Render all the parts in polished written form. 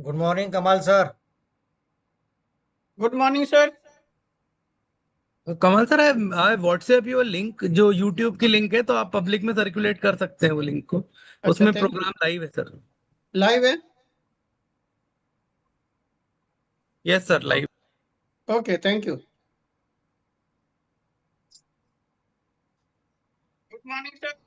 Good morning कमाल sir. Good morning sir. Kamal sir, I WhatsApp your link. जो YouTube की link है तो आप पब्लिक में सर्कुलेट कर सकते हैं वो लिंक को। अच्छा, उसमें थैंक यू। प्रोग्राम लाइव है सर। लाइव है। Yes sir, live. Okay, thank you. Good morning sir.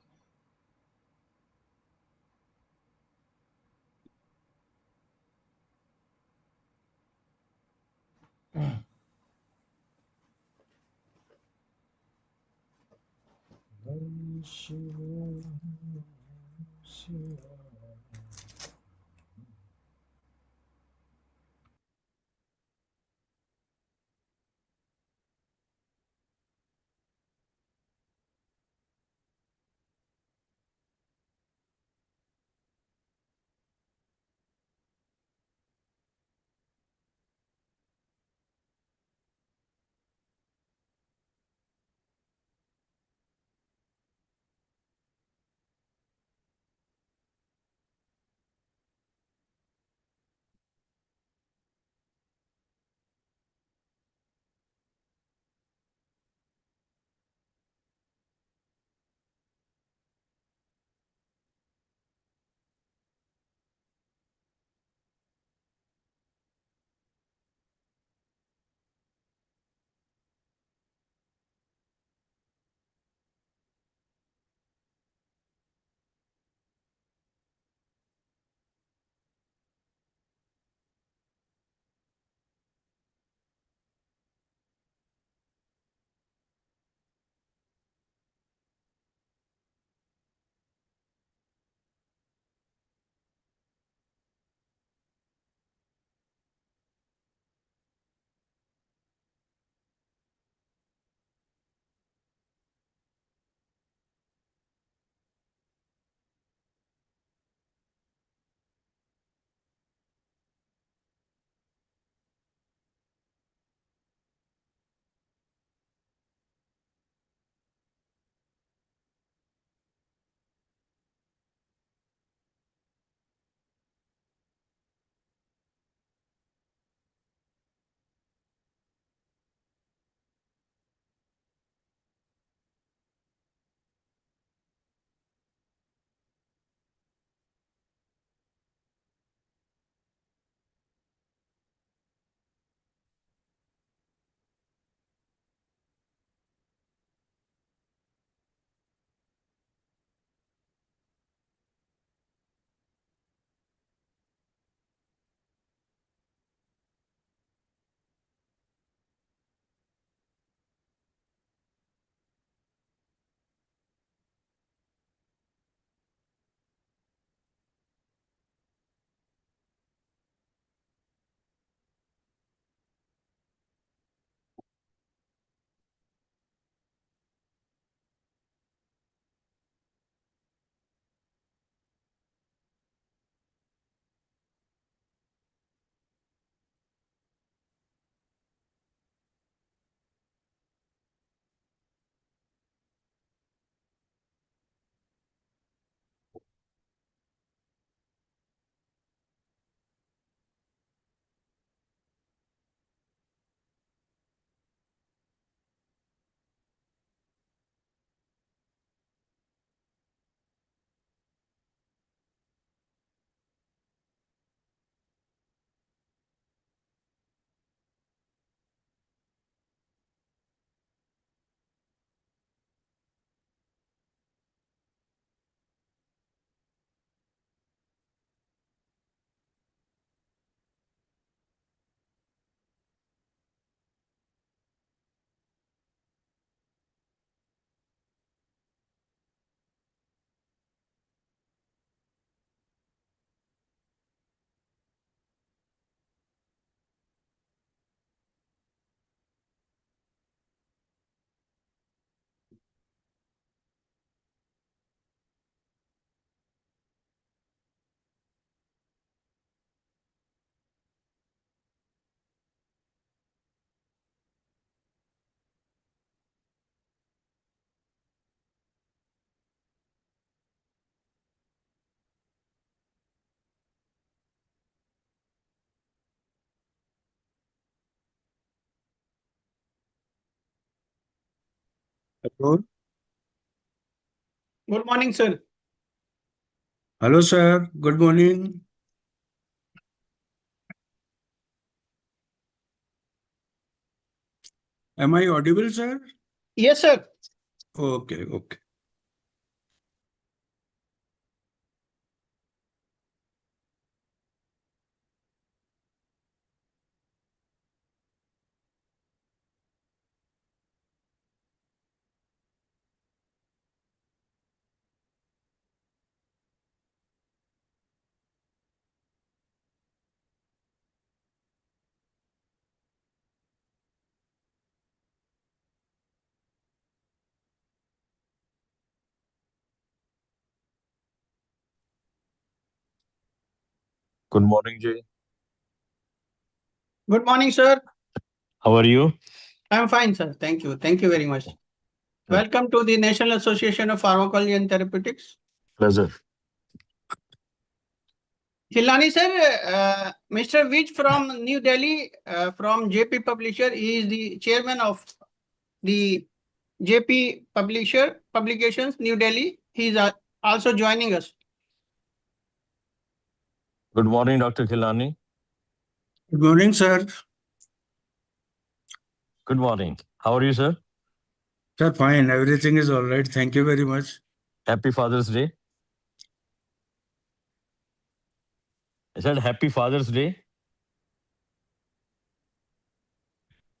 Hello, Good morning, sir. hello, sir. Good morning. Am I audible, sir? Yes, sir. Okay, okay. Good morning, Jay. Good morning, sir. How are you? I'm fine, sir. Thank you. Thank you very much. Welcome to the National Association of Pharmacology and Therapeutics. Pleasure. Hilani, sir, Mr. Vij from New Delhi, from JP Publisher, he is the chairman of the JP Publisher Publications, New Delhi. He is also joining us. Good morning, Dr. Khilani. Good morning, sir. Good morning. How are you, sir? Sir, fine. Everything is all right. Thank you very much. Happy Father's Day. I said Happy Father's Day.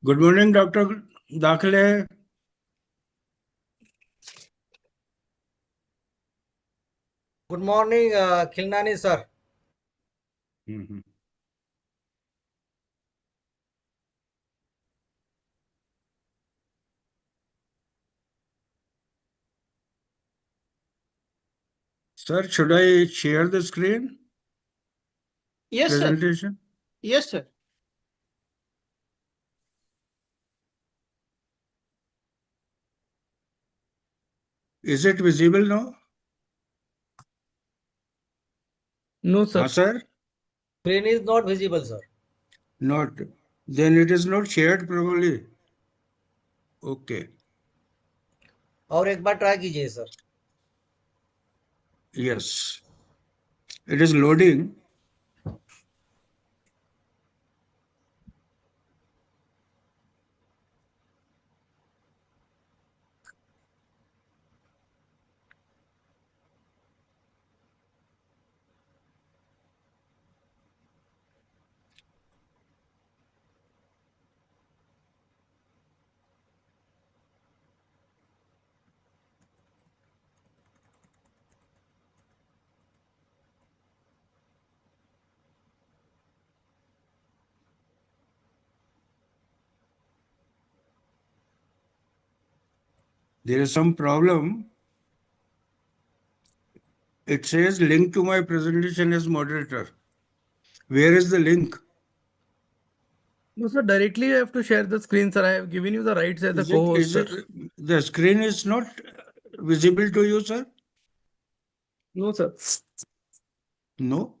Good morning, Dr. Dakhale. Good morning, Khilnani sir. Mhm. Sir, should I share the screen Yes, sir. presentation? Yes, sir. Is it visible now? No, sir. Sir? Screen is not visible, sir. Not. Then it is not shared properly. Okay. और एक बार try कीजिए sir. Yes. It is loading. There is some problem. It says link to my presentation as moderator. Where is the link? No, sir. Directly you have to share the screen, sir. I have given you the rights as the co-host, sir. The screen is not visible to you, sir? No, sir. No.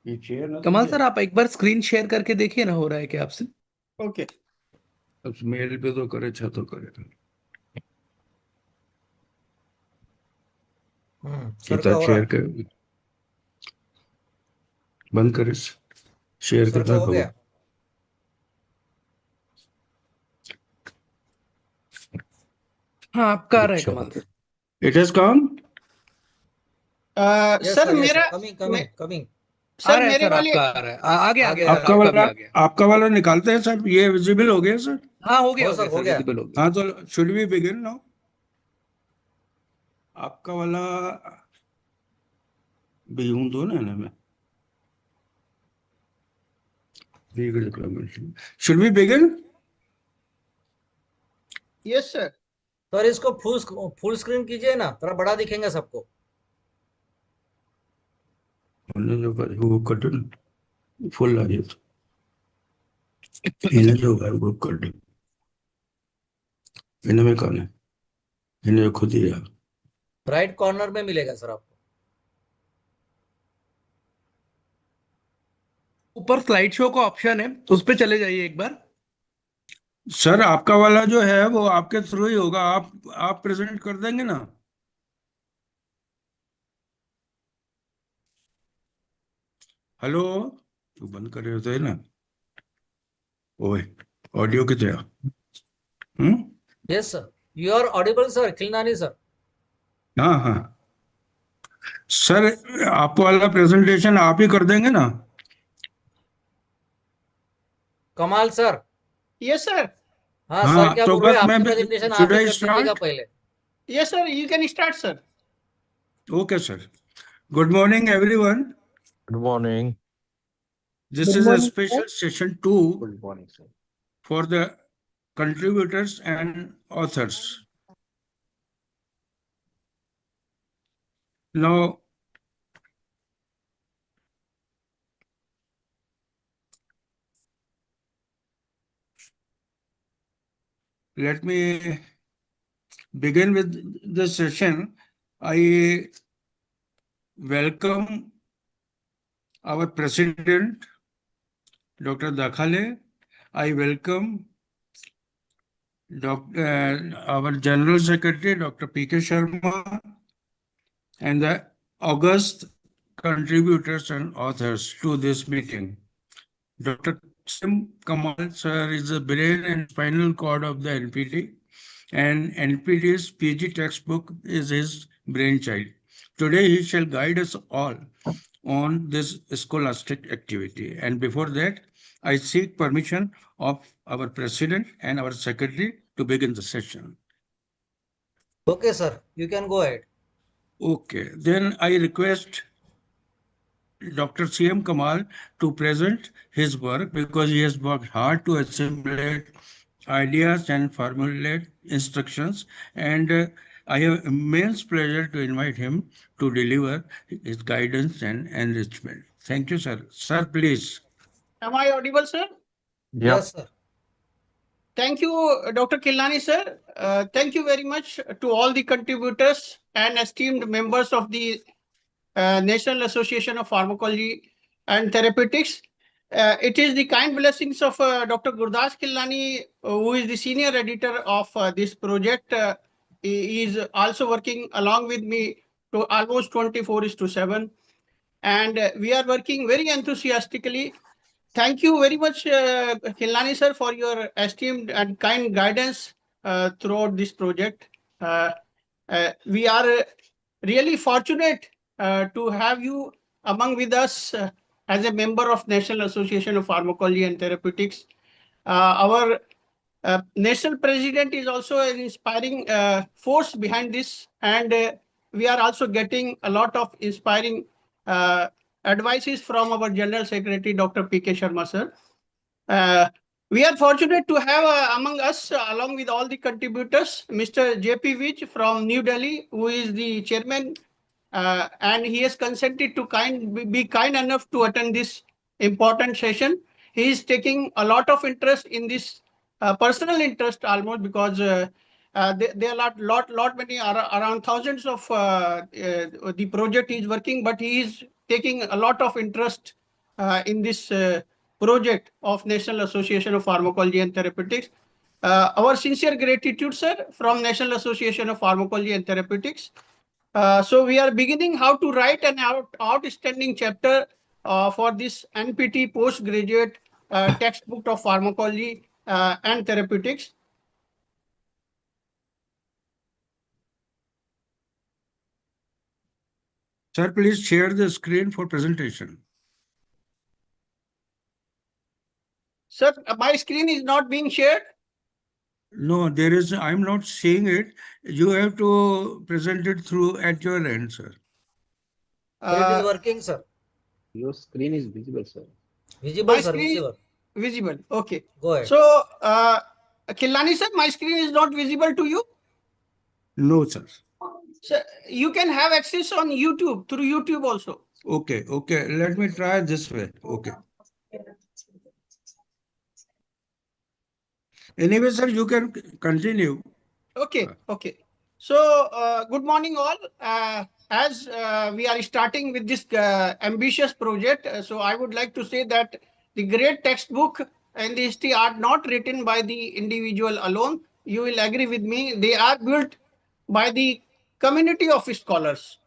ये share ना कमाल sir, आप एक बार screen share करके देखिए ना, हो रहा है क्या आपसे? Okay. अब मेल पे तो करे तो करे सर का कितना हो रहा शेयर है. कर बंद करे शेयर सर का करना हो गया. हाँ, आपका आ रहा है अच्छा कमाल sir. It has come? Yes, sir sir. Yes, sir. मेरा Coming. आ सर रहा है मेरे सर, वाले आपका आ रहा है, आ गया आ आ गया गया, सर, आपका आपका वाला भी आ गया। आपका वाला निकालते हैं सर, ये विजिबल हो गया सर? हाँ हो गया हो हो सर, गया हो सर, गया। विजिबल हो गया। हाँ तो शुड वी बिगिन नाउ? आपका वाला भी दो ना मैं should we begin? Yes sir. Sir इसको फुल स्क्रीन कीजिए ना, थोड़ा बड़ा दिखेगा सबको। वो कट फुल आ गया इन्हें जो है वो कट इन्हें में कौन है, इन्हें खुद ही है। राइट कॉर्नर में मिलेगा सर आपको। ऊपर स्लाइड शो का ऑप्शन है, उस पे चले जाइए एक बार। सर आपका वाला जो है वो आपके थ्रू ही होगा, आप प्रेजेंट कर देंगे ना? हेलो, तू बंद कर रहे होते ना? ओए, ऑडियो कितने? Hmm, yes sir, you are audible sir, Khilnani sir. हाँ हाँ सर, आपको वाला प्रेजेंटेशन आप ही कर देंगे ना? कमाल सर। Yes sir. हाँ सर, हाँ क्या तो बोल रहे हैं, बस मैं, आपकी प्रेजेंटेशन शुड आप ही आई कर दीजिएगा स्टार्ट? पहले। Yes sir, you can start sir. Okay sir. Good morning everyone. Good morning. This good is a morning special sir. session 2 Good morning, sir. for the contributors and authors. Now, let me begin with the session. I welcome our President, Dr. Dakhale. I welcome our General Secretary, Dr. P.K. Sharma, and the august contributors and authors to this meeting. Dr. Sim Kamal sir is the brain and spinal cord of the NPT, and NPT's PG textbook is his brainchild. Today he shall guide us all on this scholastic activity. And before that, I seek permission of our president and our secretary to begin the session. Okay sir, you can go ahead. Okay, then I request Dr. C.M. Kamal to present his work because he has worked hard to assimilate ideas and formulate instructions, and I have immense pleasure to invite him to deliver his guidance and enrichment. Thank you, sir. Sir, please. Am I audible sir? Yeah. Yes sir. Thank you, Dr. Kilani, sir. Thank you very much to all the contributors and esteemed members of the National Association of Pharmacology and Therapeutics. It is the kind blessings of Dr. Gurdas Kilani, who is the senior editor of this project. He is also working along with me to almost 24:7. And we are working very enthusiastically. Thank you very much, Khilani sir, for your esteemed and kind guidance throughout this project. We are really fortunate to have you among with us as a member of National Association of Pharmacology and Therapeutics. Our national president is also an inspiring force behind this, and we are also getting a lot of inspiring uh, advices from our General Secretary, Dr. P.K. Sharma, sir. We are fortunate to have among us, along with all the contributors, Mr. J.P. Vij from New Delhi, who is the chairman, and he has consented to be kind enough to attend this important session. He is taking a lot of interest in this, personal interest almost, because there are lot many, around thousands of the project he is working, but he is taking a lot of interest in this project of National Association of Pharmacology and Therapeutics. Our sincere gratitude, sir, from National Association of Pharmacology and Therapeutics. So we are beginning how to write an outstanding chapter for this NPT postgraduate textbook of pharmacology and therapeutics. Sir, please share the screen for presentation. Sir, my screen is not being shared. No, there is, I'm not seeing it. You have to present it through at your end, sir. Sir, it is Uh, working, sir. Your screen is visible, sir. Visible, my sir, screen is visible. visible. Okay. Go ahead. So, Khilani sir, my screen is not visible to you. No, sir. So you can have access on YouTube, through YouTube also. Okay, okay. Let me try this way. Okay. Anyway, sir, you can continue. Okay, okay. So, good morning all. As we are starting with this ambitious project, so I would like to say that the great textbook and the history are not written by the individual alone. You will agree with me. They are built by the community of scholars.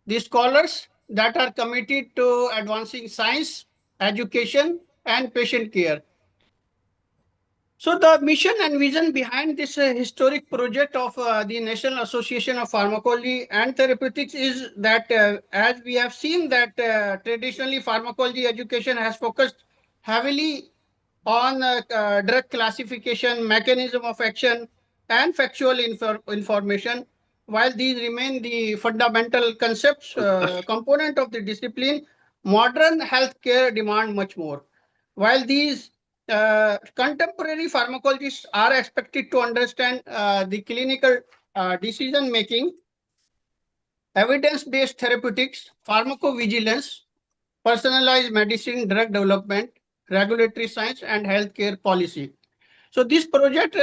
The scholars that are committed to advancing science, education, and patient care. So the mission and vision behind this historic project of the National Association of Pharmacology and Therapeutics is that as we have seen that traditionally pharmacology education has focused heavily on drug classification, mechanism of action, and factual information. While these remain the fundamental concepts component of the discipline, modern healthcare demand much more. While these contemporary pharmacologists are expected to understand the clinical decision making, evidence-based therapeutics, pharmacovigilance, personalized medicine, drug development, regulatory science, and healthcare policy. So this project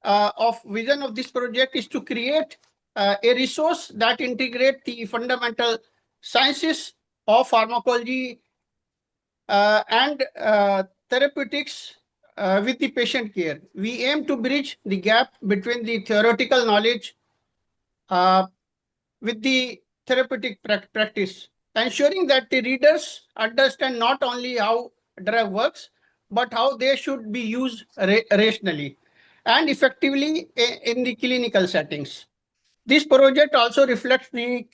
of vision of this project is to create a resource that integrate the fundamental sciences of pharmacology and therapeutics with the patient care. We aim to bridge the gap between the theoretical knowledge uh, with the therapeutic practice, ensuring that the readers understand not only how drug works, but how they should be used rationally and effectively in the clinical settings. This project also reflects the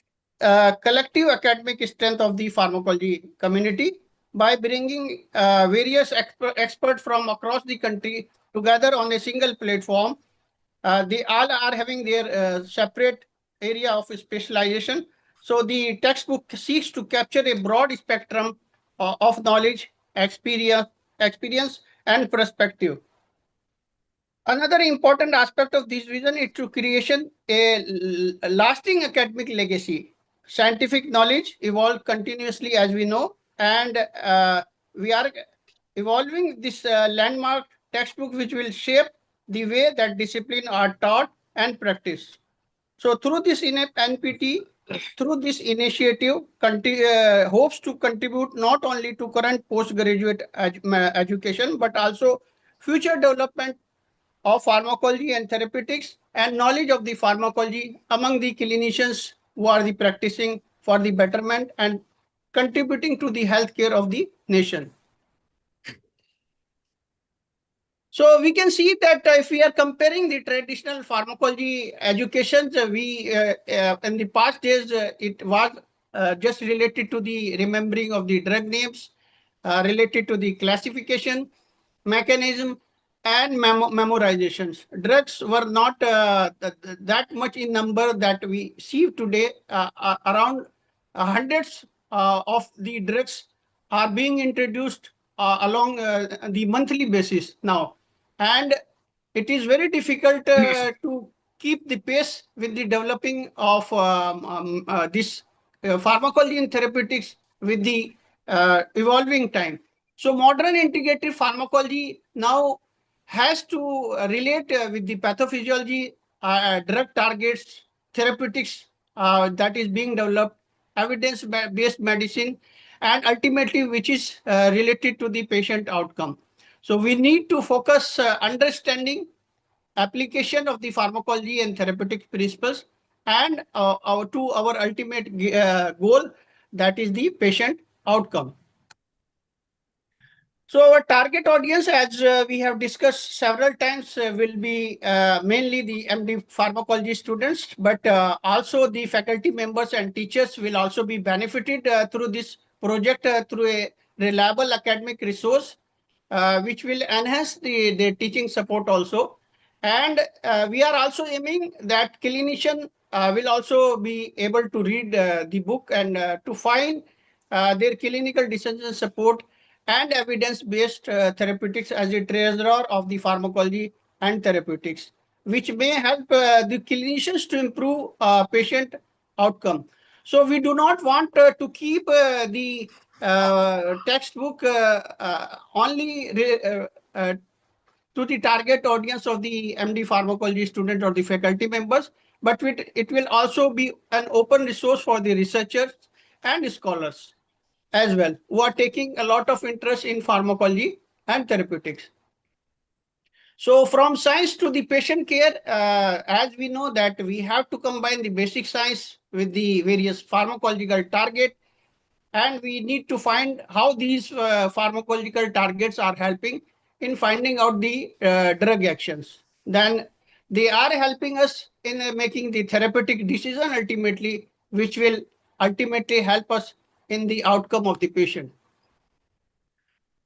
collective academic strength of the pharmacology community by bringing various experts from across the country together on a single platform. They all are having their separate area of specialization. So the textbook seeks to capture a broad spectrum of knowledge, experience, and perspective. Another important aspect of this vision is to creation a lasting academic legacy. Scientific knowledge evolves continuously, as we know, and we are evolving this landmark textbook, which will shape the way that discipline are taught and practiced. So through this NPT, through this initiative, hopes to contribute not only to current postgraduate education, but also future development of pharmacology and therapeutics and knowledge of the pharmacology among the clinicians who are the practicing for the betterment and contributing to the healthcare of the nation. So we can see that if we are comparing the traditional pharmacology education, we in the past days it was just related to the remembering of the drug names, related to the classification mechanism, and memorizations. Drugs were not that much in number that we see today. Around hundreds of the drugs are being introduced along the monthly basis now, and it is very difficult to keep the pace with the developing of this pharmacology and therapeutics with the evolving time. So modern integrative pharmacology now has to relate with the pathophysiology, drug targets, therapeutics that is being developed, evidence-based medicine, and ultimately which is related to the patient outcome. So we need to focus understanding application of the pharmacology and therapeutic principles and our ultimate goal, that is the patient outcome. So our target audience, as we have discussed several times, will be mainly the MD pharmacology students, but also the faculty members and teachers will also be benefited through this project through a reliable academic resource, which will enhance the teaching support also. And we are also aiming that clinician will also be able to read the book and to find their clinical decision support and evidence-based therapeutics as a treasurer of the pharmacology and therapeutics, which may help the clinicians to improve patient outcome. So we do not want to keep the textbook only to the target audience of the MD pharmacology student or the faculty members, but it will also be an open resource for the researchers and scholars as well, who are taking a lot of interest in pharmacology and therapeutics. So from science to the patient care, as we know that we have to combine the basic science with the various pharmacological target, and we need to find how these pharmacological targets are helping in finding out the drug actions. Then they are helping us in making the therapeutic decision ultimately, which will ultimately help us in the outcome of the patient.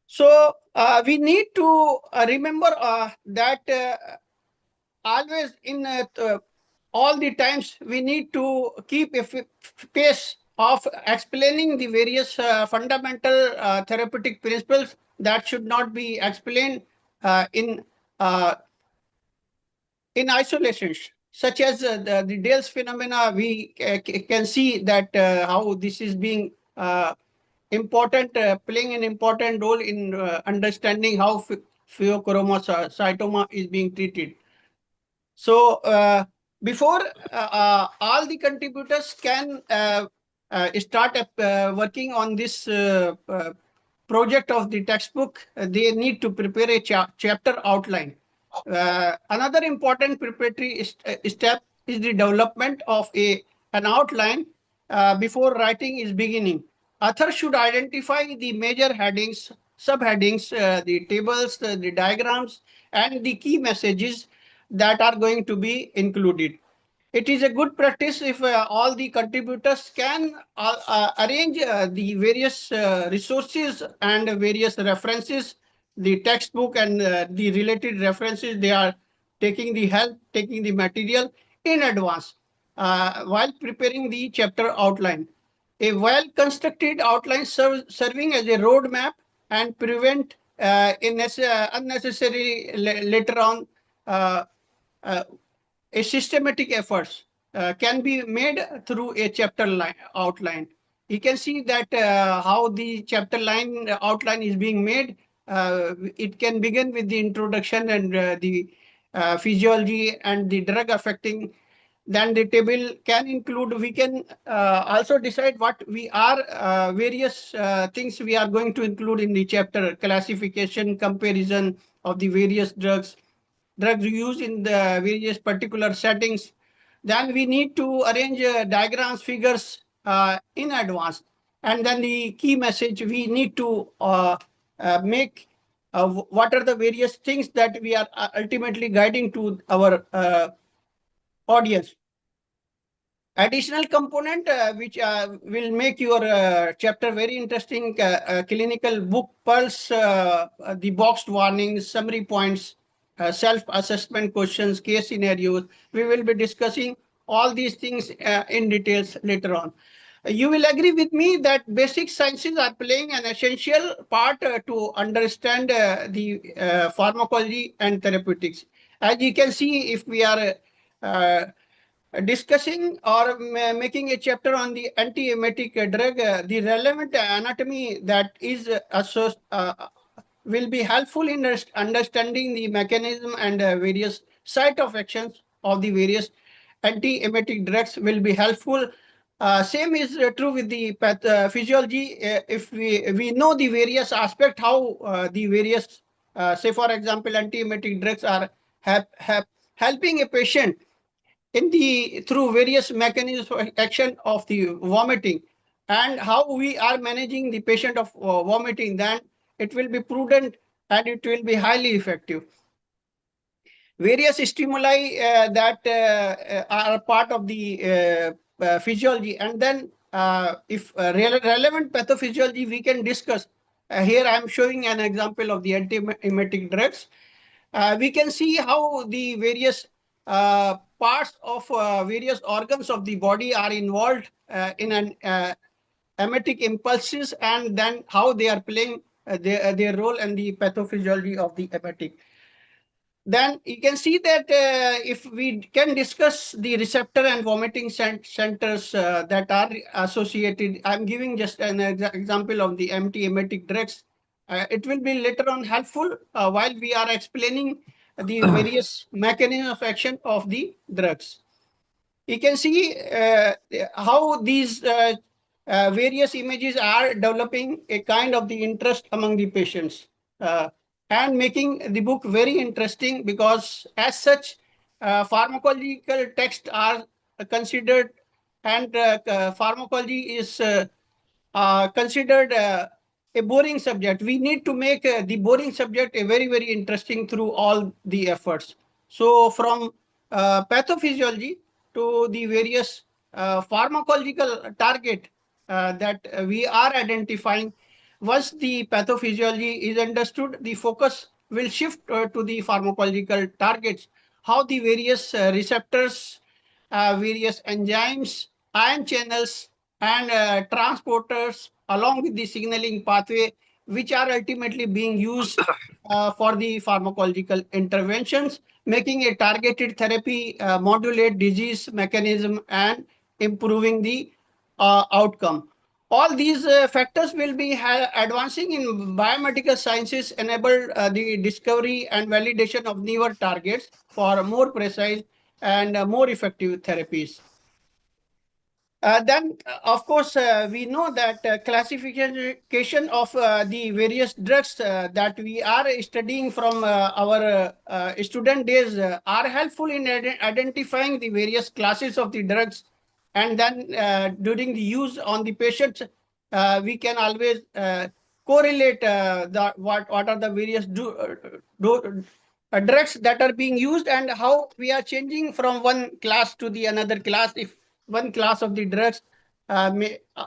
So we need to remember that always in all the times we need to keep a pace of explaining the various fundamental therapeutic principles that should not be explained uh, in uh, in isolation, such as the Dale's phenomena. We can see that how this is being important, playing an important role in understanding how pheochromocytoma is being treated. So before all the contributors can start working on this project of the textbook, they need to prepare a chapter outline. Another important preparatory step is the development of an outline before writing is beginning. Author should identify the major headings, subheadings, the tables, the diagrams, and the key messages that are going to be included. It is a good practice if all the contributors can arrange the various resources and various references, the textbook and the related references. They are taking the help, taking the material in advance while preparing the chapter outline. A well-constructed outline serving as a roadmap and prevent unnecessary later on uh, uh, a systematic efforts can be made through a chapter line outline. You can see that how the chapter line outline is being made. It can begin with the introduction and the physiology and the drug affecting. Then the table can include, we can also decide what we are, various things we are going to include in the chapter: classification, comparison of the various drugs used in the various particular settings. Then we need to arrange diagrams, figures in advance. And then the key message we need to make what are the various things that we are ultimately guiding to our audience. Additional component which will make your chapter very interesting, clinical book pulse, the boxed warnings, summary points, self-assessment questions, case scenarios. We will be discussing all these things in details later on. You will agree with me that basic sciences are playing an essential part to understand the pharmacology and therapeutics. As you can see, if we are discussing or making a chapter on the antiemetic drug, the relevant anatomy that is will be helpful in understanding the mechanism and various site of actions of the various antiemetic drugs will be helpful. Same is true with the physiology. If we know the various aspect, how the various, say for example, antiemetic drugs are helping a patient in the through various mechanisms of action of the vomiting, and how we are managing the patient of vomiting, then it will be prudent and it will be highly effective. Various stimuli that are part of the physiology, and then if relevant pathophysiology we can discuss. Here I am showing an example of the antiemetic drugs. We can see how the various parts of various organs of the body are involved in an emetic impulses, and then how they are playing their role in the pathophysiology of the emetic. Then you can see that if we can discuss the receptor and vomiting centers that are associated, I'm giving just an example of the antiemetic drugs. It will be later on helpful while we are explaining the various mechanisms of action of the drugs. You can see how these various images are developing a kind of the interest among the patients. And making the book very interesting, because as such pharmacological texts are considered, and pharmacology is considered a boring subject. We need to make the boring subject a very, very interesting through all the efforts. So from pathophysiology to the various pharmacological target that we are identifying, once the pathophysiology is understood, the focus will shift to the pharmacological targets, how the various receptors, various enzymes, ion channels, and transporters along with the signaling pathway, which are ultimately being used for the pharmacological interventions, making a targeted therapy modulate disease mechanism and improving the outcome. All these factors will be advancing in biomedical sciences, enable the discovery and validation of newer targets for more precise and more effective therapies. Then, of course, we know that classification of the various drugs that we are studying from our student days are helpful in identifying the various classes of the drugs. And then during the use on the patients, we can always correlate what are the various drugs that are being used, and how we are changing from one class to the another class. If one class of the drugs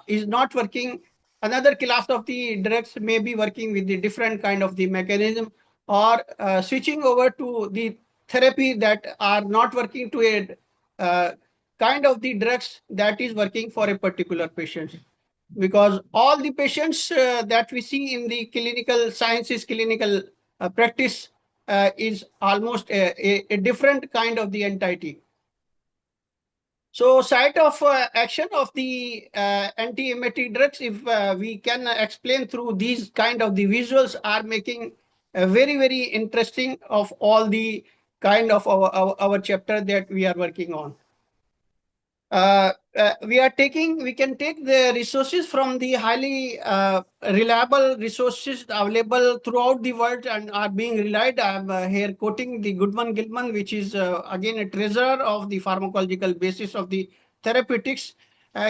is not working, another class of the drugs may be working with the different kind of the mechanism, or switching over to the therapy that are not working to a kind of the drugs that is working for a particular patient. Because all the patients that we see in the clinical sciences, clinical practice is almost a different kind of the entity. So site of action of the anti-emetic drugs, if we can explain through these kind of the visuals, are making very, very interesting of all the kind of our chapter that we are working on. We can take the resources from the highly reliable resources available throughout the world and are being relied. I'm here quoting the Goodman-Gilman, which is again a treasure of the pharmacological basis of the therapeutics.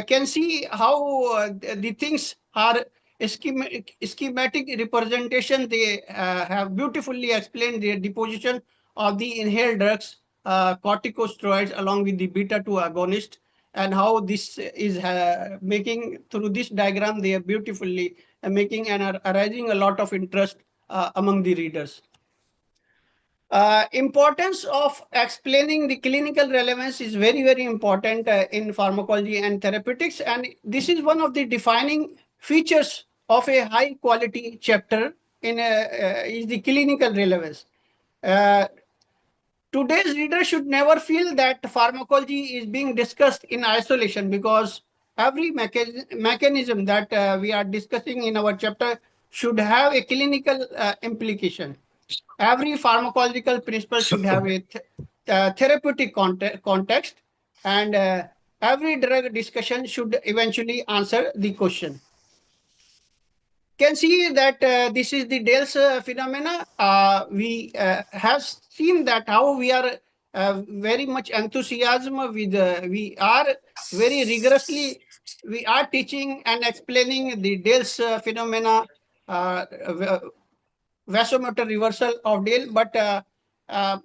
Can see how the things are schematic representation. They have beautifully explained the deposition of the inhaled drugs, corticosteroids, along with the beta-2 agonist, and how this is making through this diagram. They are beautifully making and arising a lot of interest among the readers. Importance of explaining the clinical relevance is very, very important in pharmacology and therapeutics, and this is one of the defining features of a high quality chapter in is the clinical relevance. Today's reader should never feel that pharmacology is being discussed in isolation, because every mechanism that we are discussing in our chapter should have a clinical implication. Every pharmacological principle should have a therapeutic context, and every drug discussion should eventually answer the question. Can see that this is the Dale's phenomena. We have seen that how we are very much enthusiasm with, we are very rigorously, we are teaching and explaining the Dale's phenomena vasomotor reversal of Dale, but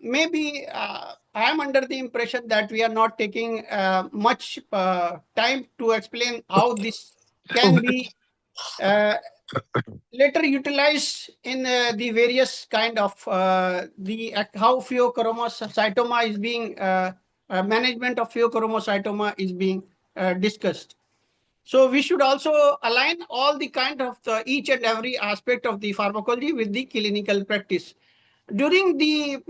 maybe I am under the impression that we are not taking much time to explain how this can be later utilized in the various kind of the how pheochromocytoma is being management of pheochromocytoma is being discussed. So we should also align all the kind of each and every aspect of the pharmacology with the clinical practice. During the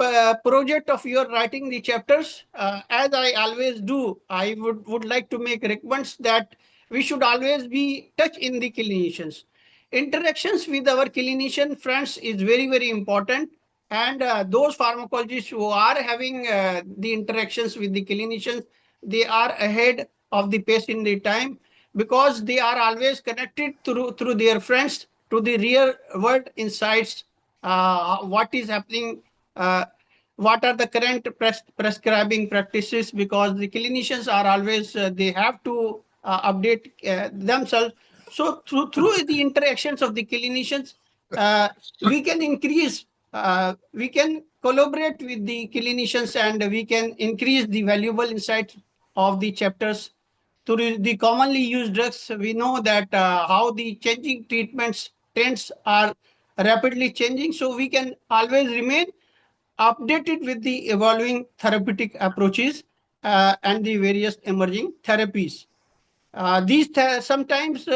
project of your writing the chapters, as I always do, I would like to make recommends that we should always be touch in the clinicians. Interactions with our clinician friends is very, very important. And those pharmacologists who are having the interactions with the clinicians, they are ahead of the pace in the time because they are always connected through their friends to the real world insights, what is happening, what are the current prescribing practices, because the clinicians are always, they have to update themselves. So through the interactions of the clinicians, we can increase, we can collaborate with the clinicians and we can increase the valuable insights of the chapters. Through the commonly used drugs, we know that how the changing treatments trends are rapidly changing. So we can always remain updated with the evolving therapeutic approaches and the various emerging therapies. Sometimes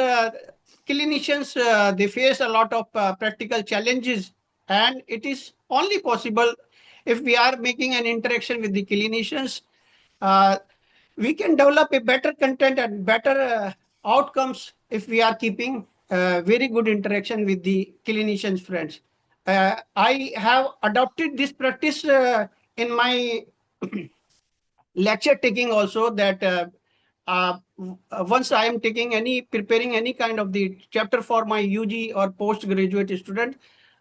clinicians they face a lot of practical challenges, and it is only possible if we are making an interaction with the clinicians. Uh, we can develop a better content and better outcomes if we are keeping very good interaction with the clinicians friends. I have adopted this practice in my lecture taking also, that once I am preparing any kind of the chapter for my UG or postgraduate student,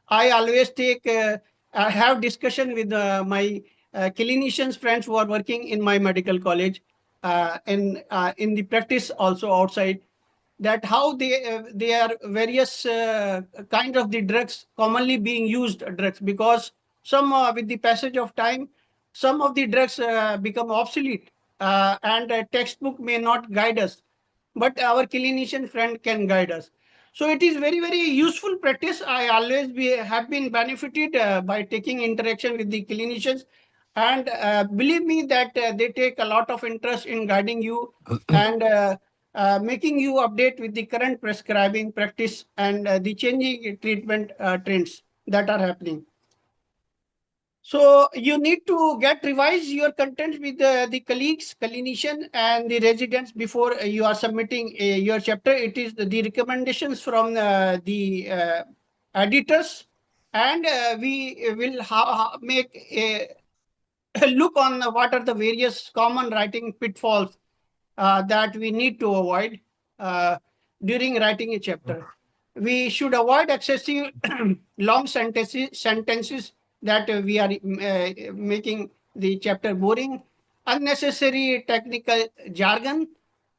I always I have discussion with my clinicians friends who are working in my medical college, in the practice also outside, that how they are various kind of the drugs commonly being used drugs, because some with the passage of time, some of the drugs become obsolete, and a textbook may not guide us, but our clinician friend can guide us. So it is very, very useful practice. I always have been benefited by taking interaction with the clinicians, and believe me that they take a lot of interest in guiding you and making you update with the current prescribing practice and the changing treatment trends that are happening. So you need to get revise your content with the colleagues, clinician, and the residents before you are submitting your chapter. It is the recommendations from the editors, and we will make a look on what are the various common writing pitfalls that we need to avoid during writing a chapter. We should avoid excessive long sentences that we are making the chapter boring, unnecessary technical jargon,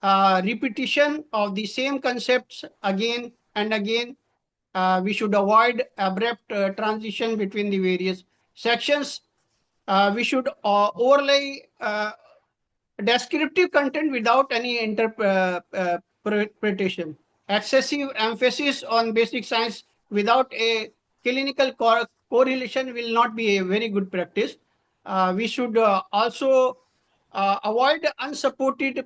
repetition of the same concepts again and again. We should avoid abrupt transition between the various sections. We should overlay descriptive content without any interpretation. Excessive emphasis on basic science without a clinical correlation will not be a very good practice. We should also avoid unsupported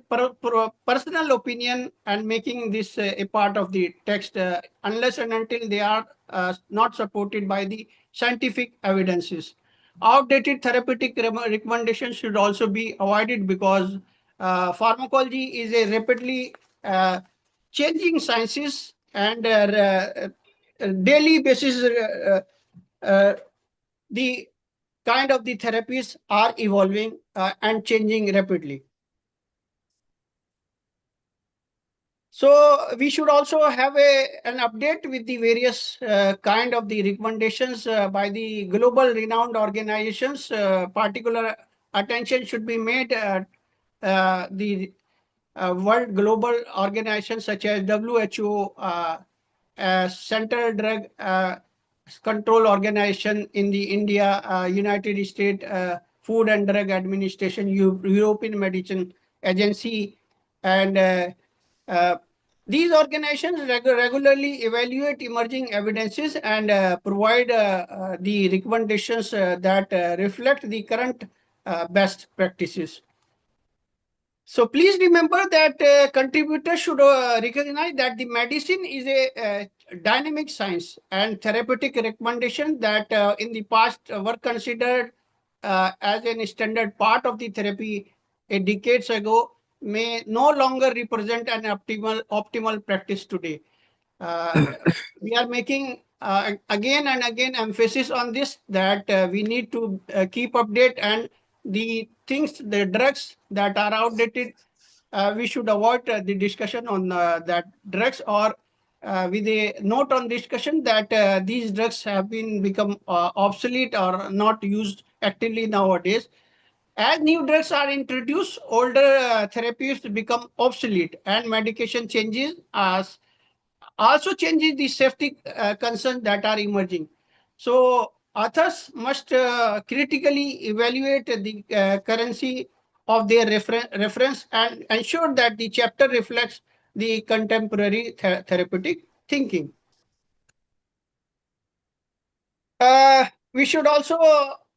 personal opinion and making this a part of the text unless and until they are not supported by the scientific evidences. Outdated therapeutic recommendations should also be avoided because pharmacology is a rapidly changing sciences, and daily basis the kind of the therapies are evolving and changing rapidly. So we should also have an update with the various kind of the recommendations by the global renowned organizations. Particular attention should be made the world global organizations such as WHO, Central Drug Control Organization in the India, United States Food and Drug Administration, European Medicine Agency, and these organizations regularly evaluate emerging evidences and provide the recommendations that reflect the current best practices. So please remember that contributors should recognize that the medicine is a dynamic science, and therapeutic recommendations that in the past were considered as a standard part of the therapy a decades ago may no longer represent an optimal practice today. We are making again and again emphasis on this, that we need to keep update, and the things, the drugs that are outdated, we should avoid the discussion on that drugs, or with a note on discussion that these drugs have been become obsolete or not used actively nowadays. As new drugs are introduced, older therapies become obsolete, and medication changes as also changes the safety concerns that are emerging. So authors must critically evaluate the currency of their reference and ensure that the chapter reflects the contemporary therapeutic thinking. We should also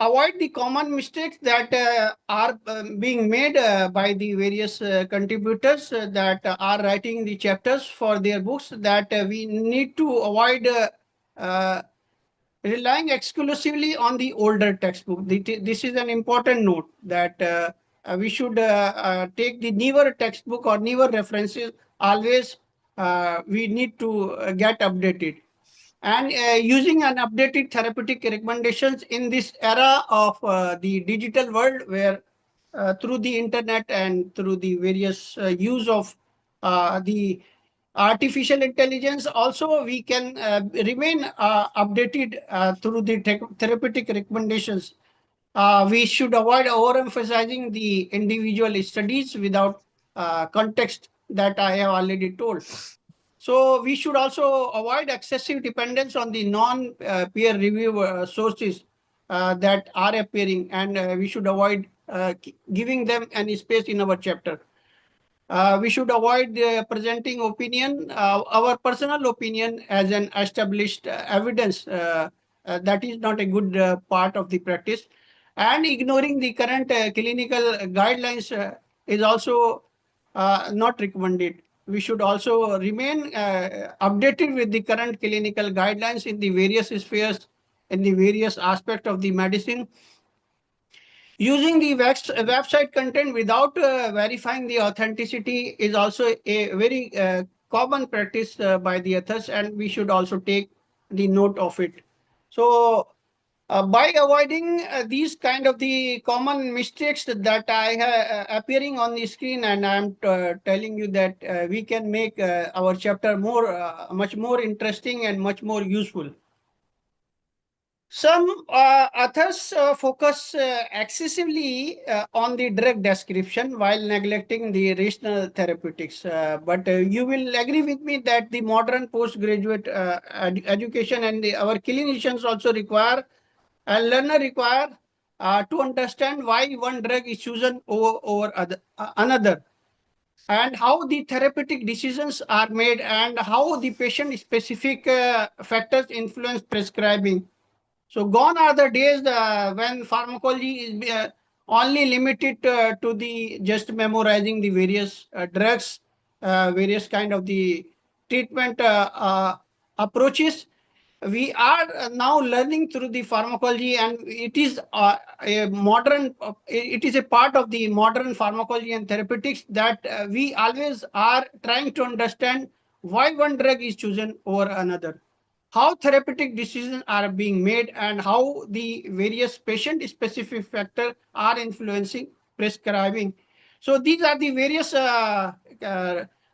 avoid the common mistakes that are being made by the various contributors that are writing the chapters for their books, that we need to avoid uh, relying exclusively on the older textbook. This is an important note, that we should take the newer textbook or newer references always. We need to get updated, and using an updated therapeutic recommendations in this era of the digital world, where through the internet and through the various use of the artificial intelligence, also we can remain updated through the therapeutic recommendations. We should avoid overemphasizing the individual studies without context that I have already told. So we should also avoid excessive dependence on the non-peer review sources that are appearing, and we should avoid giving them any space in our chapter. We should avoid presenting opinion, our personal opinion, as an established evidence. That is not a good part of the practice. And ignoring the current clinical guidelines is also not recommended. We should also remain updated with the current clinical guidelines in the various spheres, in the various aspects of the medicine. Using the website content without verifying the authenticity is also a very common practice by the authors, and we should also take the note of it. So by avoiding these kind of the common mistakes that I have appearing on the screen, and I'm telling you that we can make our chapter much more interesting and much more useful. Some authors focus excessively on the drug description while neglecting the rational therapeutics. But you will agree with me that the modern postgraduate education and our clinicians also require, and learner require to understand why one drug is chosen over another, and how the therapeutic decisions are made, and how the patient-specific factors influence prescribing. So gone are the days when pharmacology is only limited to the just memorizing the various drugs, various kind of the treatment approaches. We are now learning through the pharmacology, and it is a modern, it is a part of the modern pharmacology and therapeutics, that we always are trying to understand why one drug is chosen over another, how therapeutic decisions are being made, and how the various patient-specific factors are influencing prescribing. So these are the various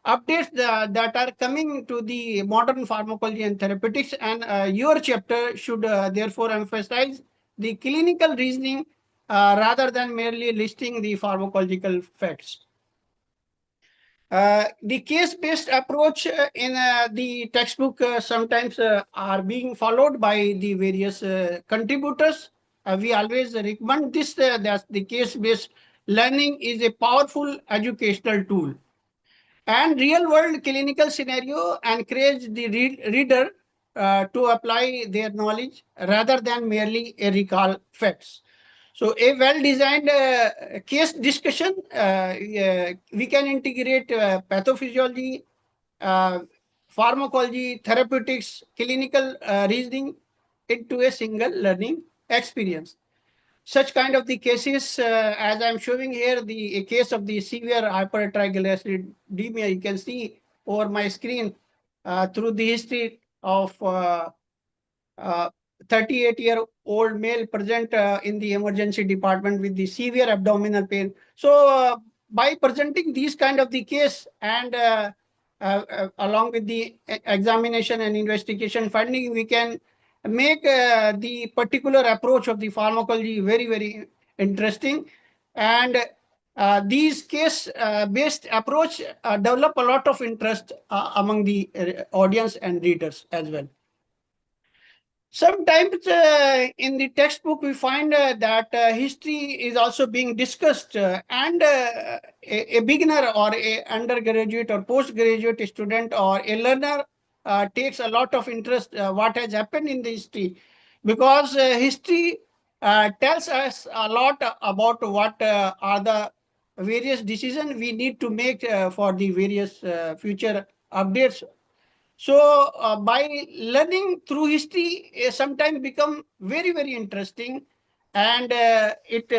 updates that are coming to the modern pharmacology and therapeutics, and your chapter should therefore emphasize the clinical reasoning rather than merely listing the pharmacological facts. The case-based approach in the textbook sometimes are being followed by the various contributors. We always recommend this, that the case-based learning is a powerful educational tool. And real-world clinical scenario encourage the reader to apply their knowledge rather than merely recall facts. So a well-designed case discussion, we can integrate pathophysiology, uh, pharmacology, therapeutics, clinical reasoning into a single learning experience. Such kind of the cases, as I'm showing here, the a case of the severe hypertriglyceridemia, you can see over my screen through the history of 38-year-old male present in the emergency department with the severe abdominal pain. So by presenting these kind of the case and along with the examination and investigation finding, we can make the particular approach of the pharmacology very, very interesting. And these case-based approach develop a lot of interest among the audience and readers as well. Sometimes in the textbook, we find that history is also being discussed, and a beginner or a undergraduate or postgraduate student or a learner takes a lot of interest what has happened in the history, because history tells us a lot about what are the various decisions we need to make for the various future updates. So by learning through history, sometimes become very, very interesting, and it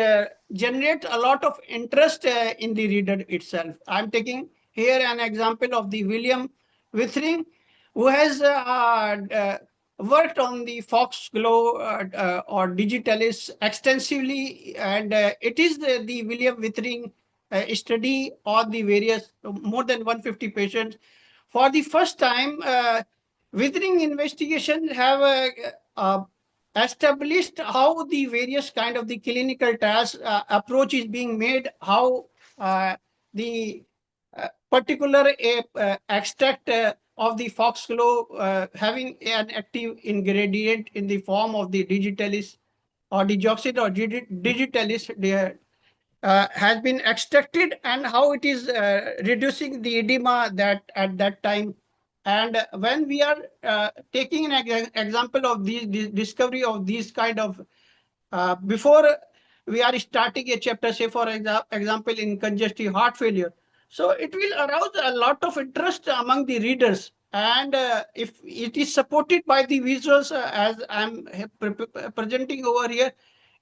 generates a lot of interest in the reader itself. I'm taking here an example of the William Withering, who has worked on the Foxglove or Digitalis extensively, and it is the William Withering study on the various more than 150 patients. For the first time, withering investigation have established how the various kind of the clinical trials approach is being made, how the particular extract of the foxglove having an active ingredient in the form of the digitalis or deoxit or digitalis has been extracted, and how it is reducing the edema that at that time. And when we are taking an example of these discovery of these kind of before we are starting a chapter, say for example in congestive heart failure, so it will arouse a lot of interest among the readers. And if it is supported by the visuals as I'm presenting over here,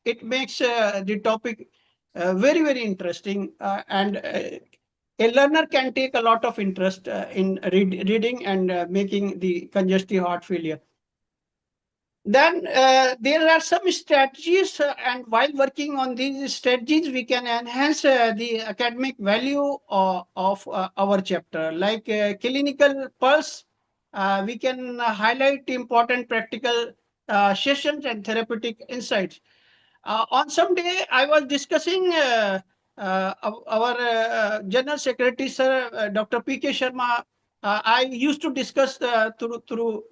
it makes the topic very, very interesting, and a learner can take a lot of interest in reading and making the congestive heart failure. Then there are some strategies, and while working on these strategies, we can enhance the academic value of our chapter. Like clinical pulse, we can highlight important practical sessions and therapeutic insights. On some day, I was discussing our General Secretary, Sir Dr. P.K. Sharma. I used to discuss through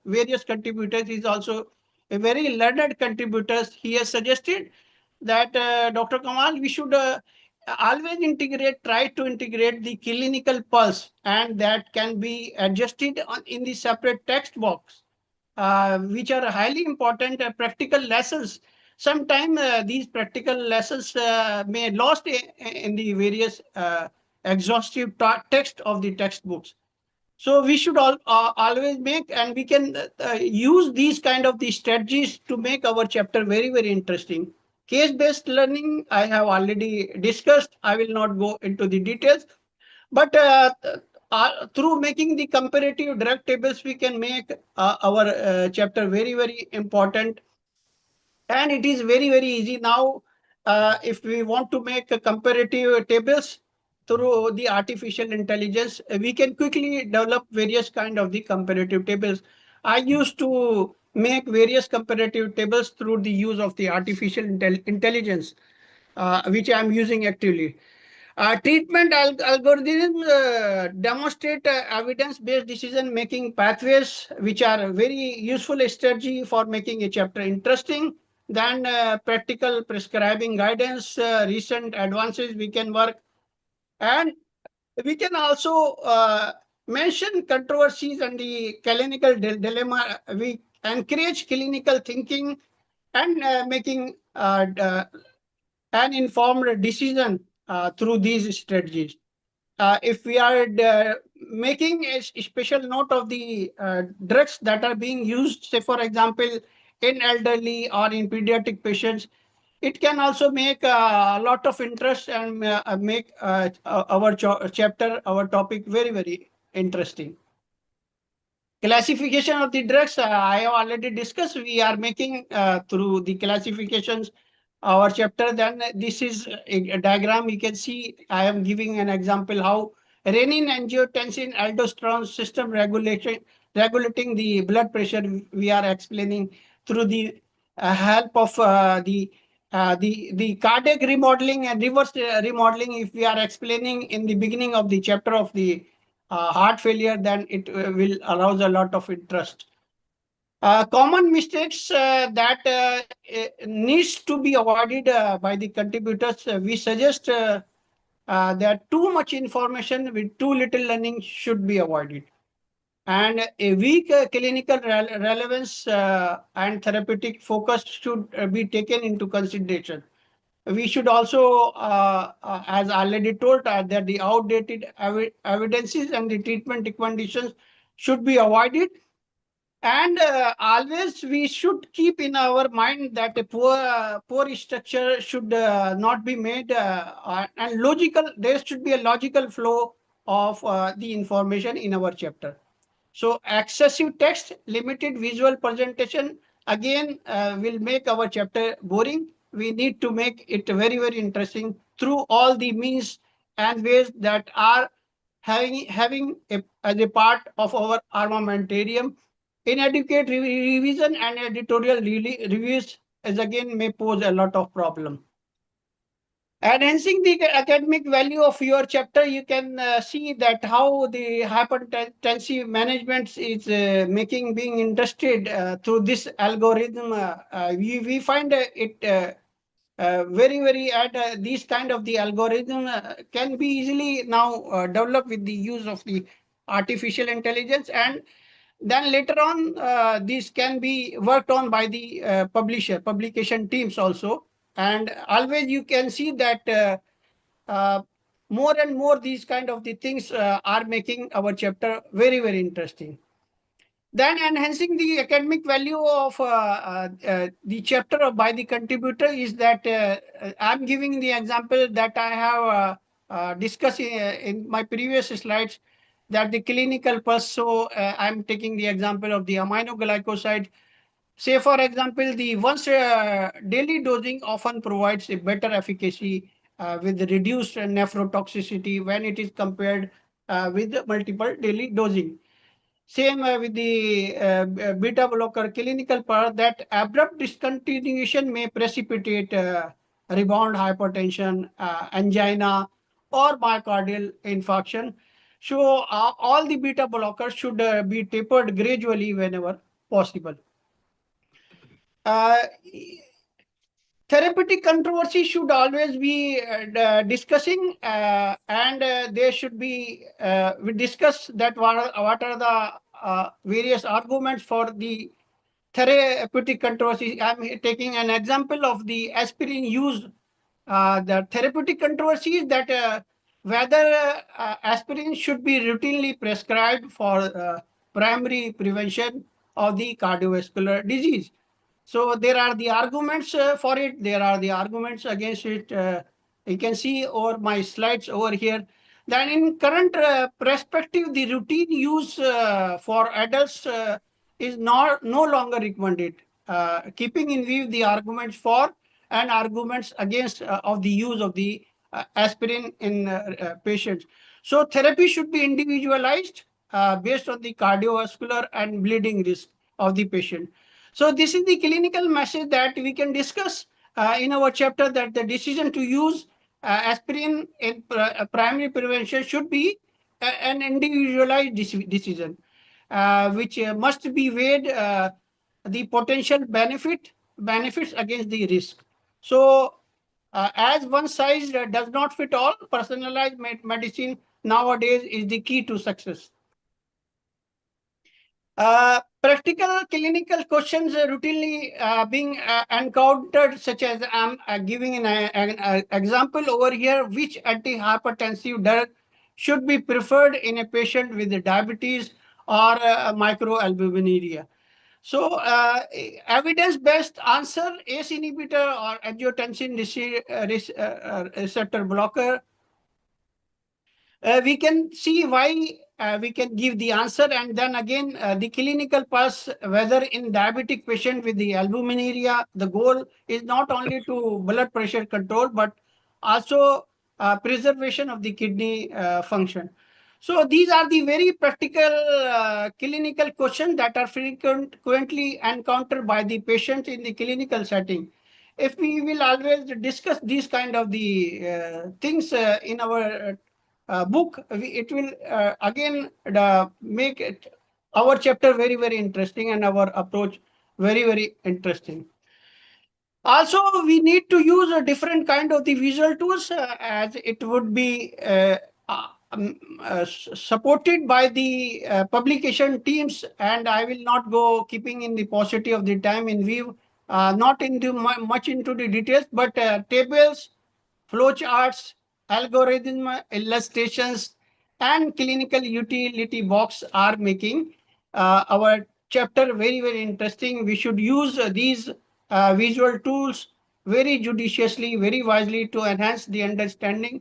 various contributors. He's also a very learned contributor. He has suggested that Dr. Kamal, we should always try to integrate the clinical pulse, and that can be adjusted in the separate text box, which are highly important practical lessons. Sometimes these practical lessons may lost in the various exhaustive text of the textbooks. So we should always make, and we can use these kind of the strategies to make our chapter very, very interesting. Case-based learning, I have already discussed. I will not go into the details, but through making the comparative drug tables, we can make our chapter very, very important. And it is very, very easy now. If we want to make a comparative tables through the artificial intelligence, we can quickly develop various kind of the comparative tables. I used to make various comparative tables through the use of the artificial intelligence, which I'm using actively. Treatment algorithm demonstrate evidence-based decision-making pathways, which are a very useful strategy for making a chapter interesting. Then practical prescribing guidance, recent advances we can work, and we can also mention controversies and the clinical dilemma. We encourage clinical thinking and making an informed decision through these strategies. If we are making a special note of the drugs that are being used, say for example, in elderly or in pediatric patients, it can also make a lot of interest and make our chapter, our topic very, very interesting. Classification of the drugs, I have already discussed. We are making through the classifications our chapter. Then this is a diagram. You can see I am giving an example how renin, angiotensin, aldosterone system regulating the blood pressure. We are explaining through the help of the cardiac remodeling and reverse remodeling. If we are explaining in the beginning of the chapter of the heart failure, then it will arouse a lot of interest. Common mistakes that needs to be avoided by the contributors. We suggest that too much information with too little learning should be avoided. And a weak clinical relevance and therapeutic focus should be taken into consideration. We should also, as already told, that the outdated evidences and the treatment recommendations should be avoided. And always we should keep in our mind that a poor structure should not be made, and logical. There should be a logical flow of the information in our chapter. So excessive text, limited visual presentation, again, will make our chapter boring. We need to make it very, very interesting through all the means and ways that are having as a part of our armamentarium. Inadequate revision and editorial reviews as again may pose a lot of problem. Enhancing the academic value of your chapter, you can see that how the hypertensive management is being interested through this algorithm. We find it very, very these kind of the algorithm can be easily now developed with the use of the artificial intelligence, and then later on these can be worked on by the publication teams also. And always you can see that uh, more and more these kind of the things are making our chapter very, very interesting. Then enhancing the academic value of the chapter by the contributor is that I'm giving the example that I have discussed in my previous slides, that the clinical pulse. So I'm taking the example of the aminoglycoside. Say, for example, the once daily dosing often provides a better efficacy with reduced nephrotoxicity when it is compared with multiple daily dosing. Same with the beta blocker clinical part, that abrupt discontinuation may precipitate rebound hypertension, angina, or myocardial infarction. So all the beta blockers should be tapered gradually whenever possible. Uh, Therapeutic controversy should always be discussing, and there should be, we discuss that what are the various arguments for the therapeutic controversy. I'm taking an example of the aspirin use. The therapeutic controversy is that whether aspirin should be routinely prescribed for primary prevention of the cardiovascular disease. So there are the arguments for it. There are the arguments against it. You can see over my slides over here. Then in current perspective, the routine use for adults is no longer recommended. Keeping in view the arguments for and arguments against of the use of the aspirin in patients. So therapy should be individualized based on the cardiovascular and bleeding risk of the patient. So this is the clinical message that we can discuss in our chapter, that the decision to use aspirin in primary prevention should be an individualized decision, which must be weighed the potential benefits against the risk. So, as one size does not fit all, personalized medicine nowadays is the key to success. Practical clinical questions routinely being encountered, such as I'm giving an example over here, which antihypertensive drug should be preferred in a patient with diabetes or microalbuminuria. So, evidence-based answer, ACE inhibitor or angiotensin receptor blocker. We can see why we can give the answer, and then again the clinical pulse, whether in diabetic patient with the albuminuria, the goal is not only to blood pressure control but also preservation of the kidney function. So these are the very practical clinical questions that are frequently encountered by the patient in the clinical setting. If we will always discuss these kind of the things in our book, it will again make our chapter very, very interesting and our approach very, very interesting. Also, we need to use a different kind of the visual tools as it would be supported by the publication teams, and I will not go keeping in the paucity of the time in view, not into much into the details, but tables, flowcharts, algorithm illustrations, and clinical utility box are making our chapter very, very interesting. We should use these visual tools very judiciously, very wisely to enhance the understanding,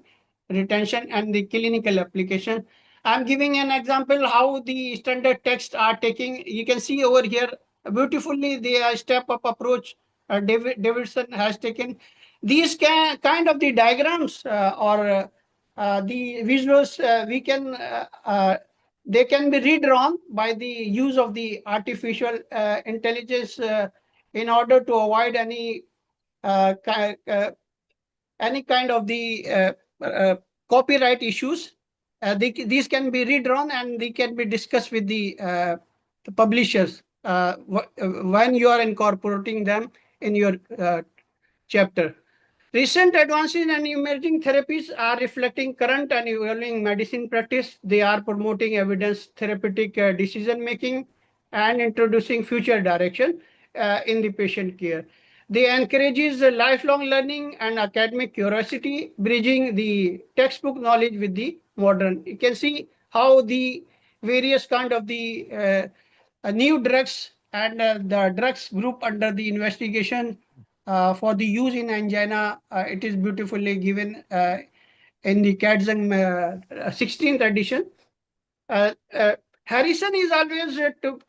retention, and the clinical application. I'm giving an example how the standard texts are taking. You can see over here beautifully the step-up approach Davidson has taken. These kind of the diagrams or the visuals they can be redrawn by the use of the artificial intelligence in order to avoid any kind of the copyright issues. These can be redrawn and they can be discussed with the publishers when you are incorporating them in your chapter. Recent advances and emerging therapies are reflecting current and evolving medicine practice. They are promoting evidence therapeutic decision making and introducing future direction in the patient care. They encourages lifelong learning and academic curiosity, bridging the textbook knowledge with the modern. You can see how the various kind of the new drugs and the drugs group under the investigation for the use in angina, it is beautifully given in the Kaizen 16th edition. Harrison is always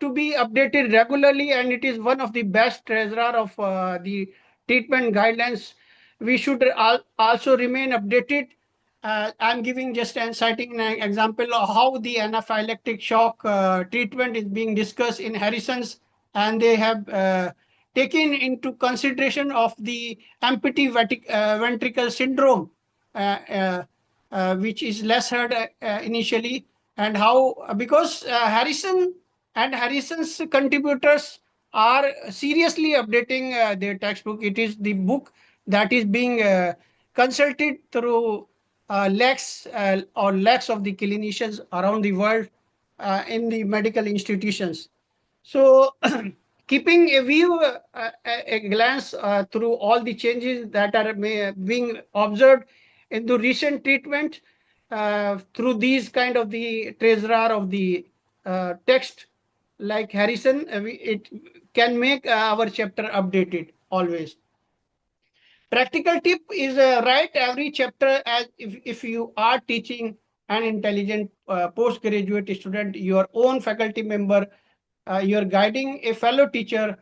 to be updated regularly, and it is one of the best treasurer of the treatment guidelines. We should also remain updated. I'm giving just an citing an example of how the anaphylactic shock treatment is being discussed in Harrison's, and they have taken into consideration of the empty ventricle syndrome, which is less heard initially, and how because Harrison's contributors are seriously updating their textbook. It is the book that is being consulted through lakhs or lakhs of the clinicians around the world in the medical institutions. So, keeping a view, a glance through all the changes that are being observed in the recent treatment through these kind of the treasurer of the text like Harrison, it can make our chapter updated always. Practical tip is write every chapter as if you are teaching an intelligent postgraduate student, your own faculty member, you're guiding a fellow teacher,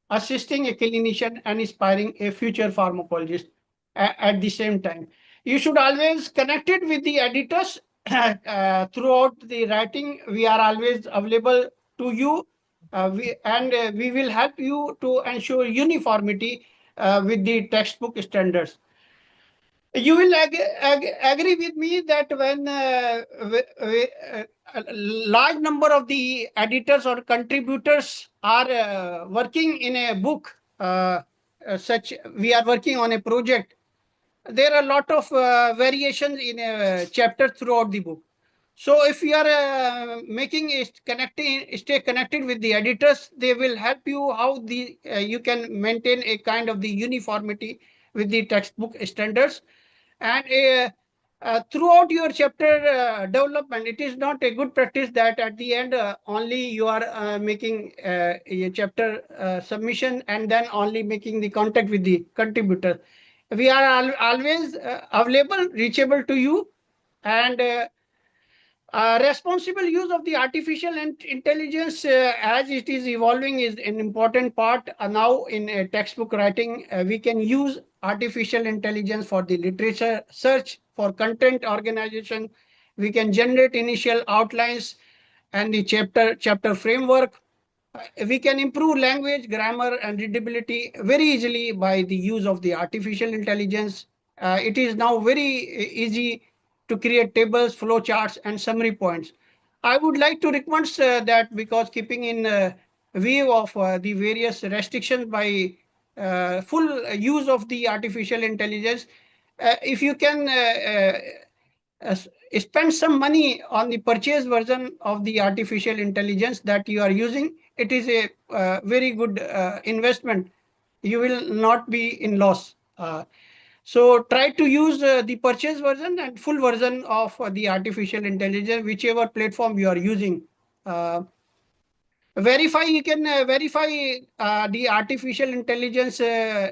assisting a clinician, and inspiring a future pharmacologist at the same time. You should always connect it with the editors throughout the writing. We are always available to you, we will help you to ensure uniformity with the textbook standards. You will agree with me that when a large number of the editors or contributors are working in a book, such we are working on a project, there are a lot of variations in a chapter throughout the book. So if you are making it connecting, stay connected with the editors, they will help you how the you can maintain a kind of the uniformity with the textbook standards. And throughout your chapter development, it is not a good practice that at the end only you are making a chapter submission and then only making the contact with the contributor. We are always available, reachable to you, and responsible use of the artificial intelligence as it is evolving is an important part now in textbook writing. We can use artificial intelligence for the literature search, for content organization. We can generate initial outlines and the chapter framework. We can improve language, grammar, and readability very easily by the use of the artificial intelligence. It is now very easy to create tables, flowcharts, and summary points. I would like to recommend that because keeping in view of the various restrictions by full use of the artificial intelligence, if you can spend some money on the purchase version of the artificial intelligence that you are using, it is a very good investment. You will not be in loss. So try to use the purchase version and full version of the artificial intelligence, whichever platform you are using. Uh, Verify, you can verify the artificial intelligence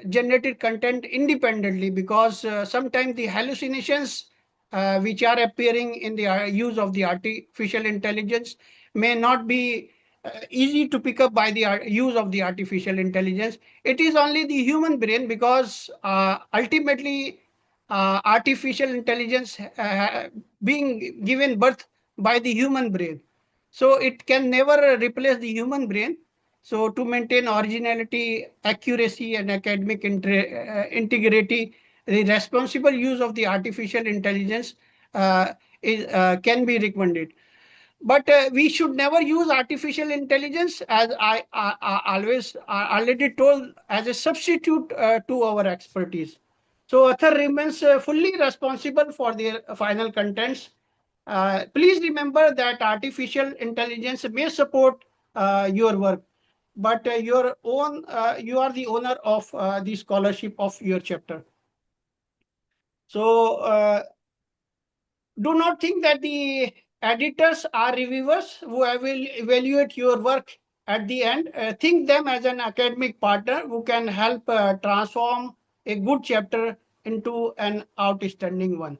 generated content independently, because sometimes the hallucinations which are appearing in the use of the artificial intelligence may not be easy to pick up by the use of the artificial intelligence. It is only the human brain, because ultimately artificial intelligence being given birth by the human brain, so it can never replace the human brain. So to maintain originality, accuracy, and academic integrity, the responsible use of the artificial intelligence can be recommended. But we should never use artificial intelligence, as I always already told, as a substitute to our expertise. So author remains fully responsible for their final contents. Please remember that artificial intelligence may support your work, but you are the owner of the scholarship of your chapter. So do not think that the editors are reviewers who will evaluate your work at the end. Think them as an academic partner who can help transform a good chapter into an outstanding one.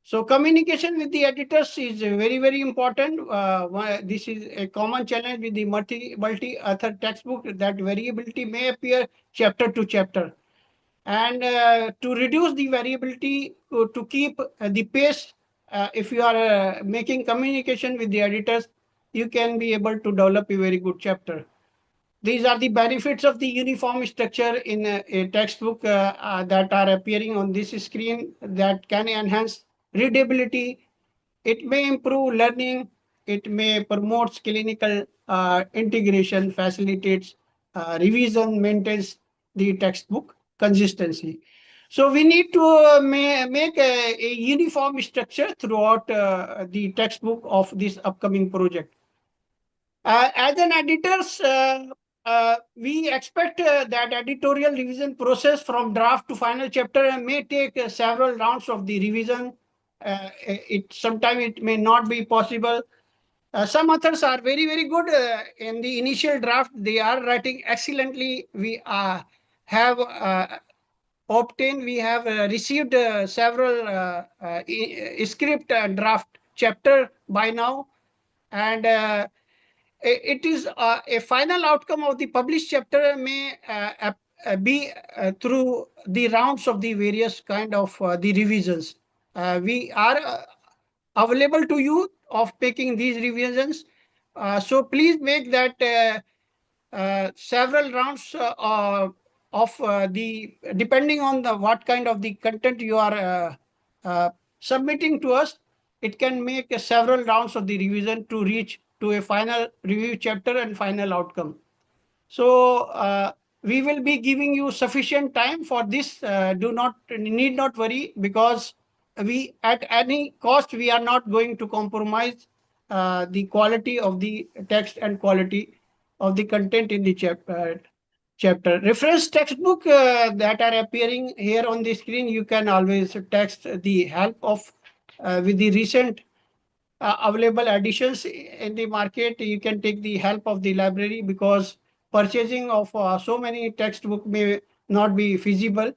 So communication with the editors is very, very important. This is a common challenge with the multi-author textbook, that variability may appear chapter to chapter. And to reduce the variability, to keep the pace, if you are making communication with the editors, you can be able to develop a very good chapter. These are the benefits of the uniform structure in a textbook that are appearing on this screen, that can enhance readability. It may improve learning. It may promote clinical integration, facilitates revision, maintains the textbook consistency. So we need to make a uniform structure throughout the textbook of this upcoming project. As an editors, we expect that editorial revision process from draft to final chapter may take several rounds of the revision. Sometimes it may not be possible. Some authors are very, very good in the initial draft. They are writing excellently. We have obtained, we have received several script draft chapter by now. And it is a final outcome of the published chapter may be through the rounds of the various kind of the revisions. We are available to you of taking these revisions. So please make that several rounds of depending on the what kind of the content you are submitting to us, it can make several rounds of the revision to reach to a final review chapter and final outcome. So we will be giving you sufficient time for this. Need not worry, because we at any cost we are not going to compromise the quality of the text and quality of the content in the chapter. Reference textbook that are appearing here on the screen, you can always text the help of with the recent available editions in the market. You can take the help of the library, because purchasing of so many textbook may not be feasible.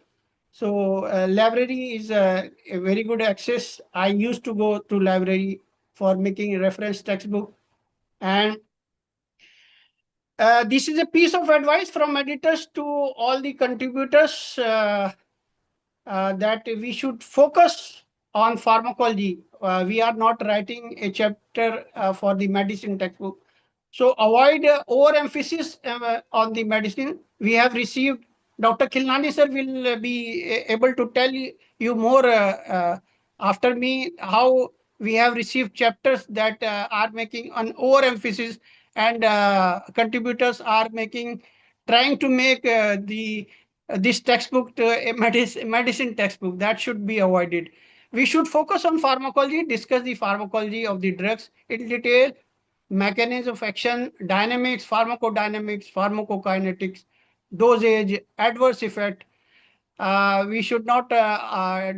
So library is a very good access. I used to go to library for making reference textbook. And this is a piece of advice from editors to all the contributors, that we should focus on pharmacology. We are not writing a chapter for the medicine textbook. So avoid overemphasis on the medicine. We have received, Dr. Khilnani sir will be able to tell you more after me, how we have received chapters that are making an overemphasis, and contributors are trying to make this textbook to a medicine textbook. That should be avoided. We should focus on pharmacology, discuss the pharmacology of the drugs in detail, mechanism of action, dynamics, pharmacodynamics, pharmacokinetics, dosage, adverse effect. We should not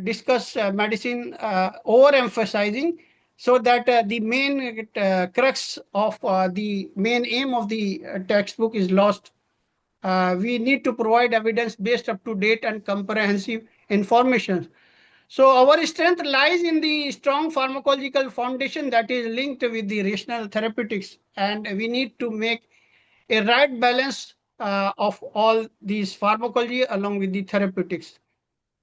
discuss medicine overemphasizing, so that the main crux of the main aim of the textbook is lost. We need to provide evidence-based, up-to-date, and comprehensive information. So our strength lies in the strong pharmacological foundation that is linked with the rational therapeutics, and we need to make a right balance of all these pharmacology along with the therapeutics.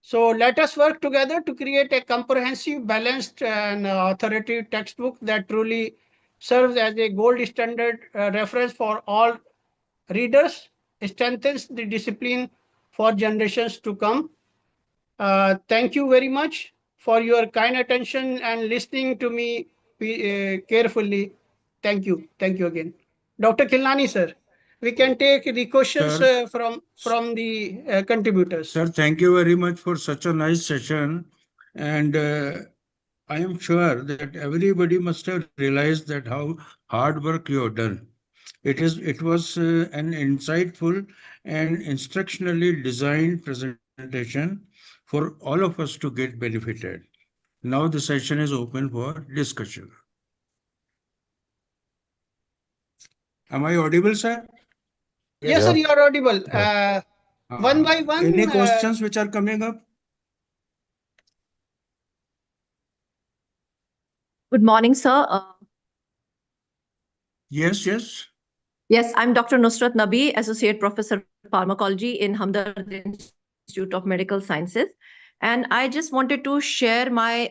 So let us work together to create a comprehensive, balanced, and authoritative textbook that truly serves as a gold standard reference for all readers, strengthens the discipline for generations to come. Thank you very much for your kind attention and listening to me carefully. Thank you. Thank you again. Dr. Khilnani, sir, we can take the questions Sir. from the contributors. Sir, thank you very much for such a nice session. And I am sure that everybody must have realized that how hard work you have done. It was an insightful and instructionally designed presentation for all of us to get benefited. Now the session is open for discussion. Am I audible, sir? Yes, sir, you are audible. One by one. Any questions which are coming up? Good morning, sir. Yes, yes. Yes, I'm Dr. Nusrat Nabi, Associate Professor of Pharmacology in Hamdard Institute of Medical Sciences. And I just wanted to share my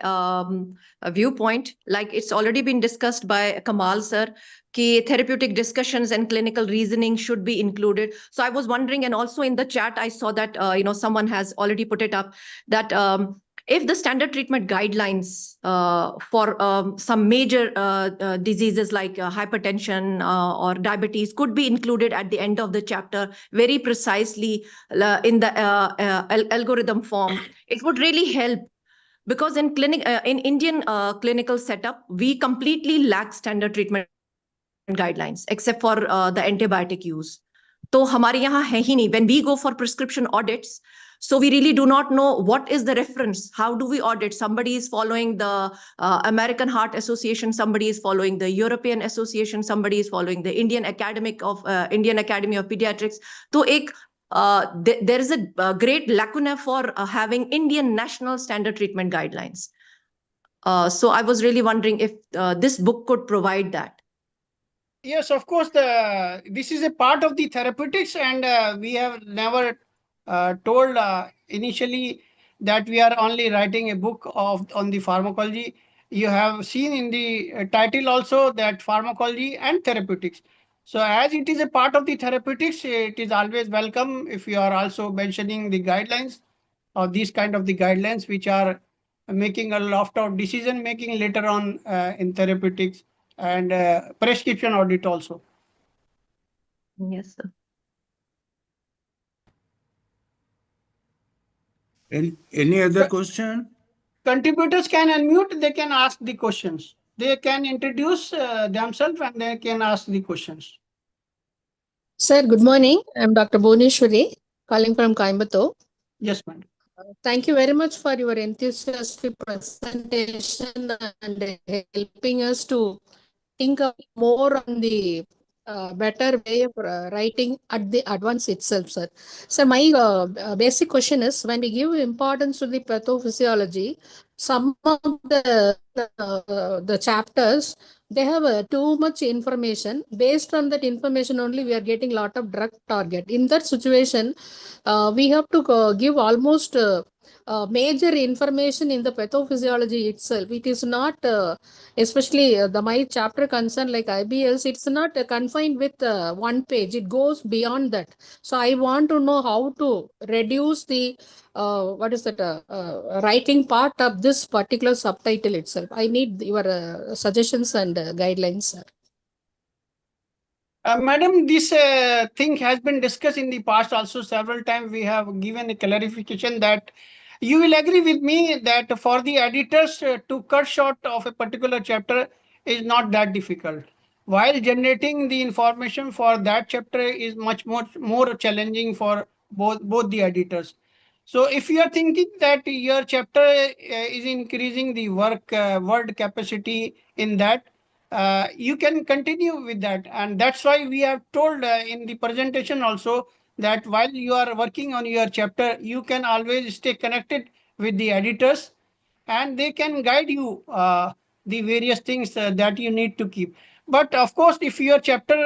viewpoint, like it's already been discussed by Kamal sir, कि therapeutic discussions and clinical reasoning should be included. So I was wondering, and also in the chat, I saw that, someone has already put it up, that if the standard treatment guidelines for some major diseases like hypertension or diabetes could be included at the end of the chapter very precisely in the algorithm form, it would really help. Because in Indian clinical setup, we completely lack standard treatment guidelines except for the antibiotic use. तो हमारे यहाँ है ही नहीं. When we go for prescription audits, so we really do not know what is the reference. How do we audit? Somebody is following the American Heart Association, somebody is following the European Association, somebody is following the Indian Academy of Pediatrics. So there is a great lacuna for having Indian national standard treatment guidelines. So I was really wondering if this book could provide that. Yes, of course. This is a part of the therapeutics, and we have never told initially that we are only writing a book on the pharmacology. You have seen in the title also that pharmacology and therapeutics. So as it is a part of the therapeutics, it is always welcome if you are also mentioning the guidelines or these kind of the guidelines which are making a lot of decision making later on in therapeutics and prescription audit also. Yes, sir. Any other question? Contributors can unmute, they can ask the questions. They can introduce themselves and they can ask the questions. Sir, good morning. I'm Dr. Bhuneshwari, calling from Coimbatore. Yes, madam. Thank you very much for your enthusiastic presentation and helping us to think of more on the better way of writing at the advance itself, sir. Sir, my basic question is, when we give importance to the pathophysiology, some of the chapters, they have too much information. Based on that information only, we are getting a lot of drug target. In that situation, we have to give almost major information in the pathophysiology itself. It is not especially my chapter concern like IBS, it's not confined with one page, it goes beyond that. So I want to know how to reduce the writing part of this particular subtitle itself. I need your suggestions and guidelines, sir. Madam, this thing has been discussed in the past also several times. We have given a clarification that you will agree with me that for the editors to cut short of a particular chapter is not that difficult. While generating the information for that chapter is much more challenging for both the editors. So if you are thinking that your chapter is increasing the word capacity in that, you can continue with that. And that's why we have told in the presentation also that while you are working on your chapter, you can always stay connected with the editors and they can guide you the various things that you need to keep. But of course, if your chapter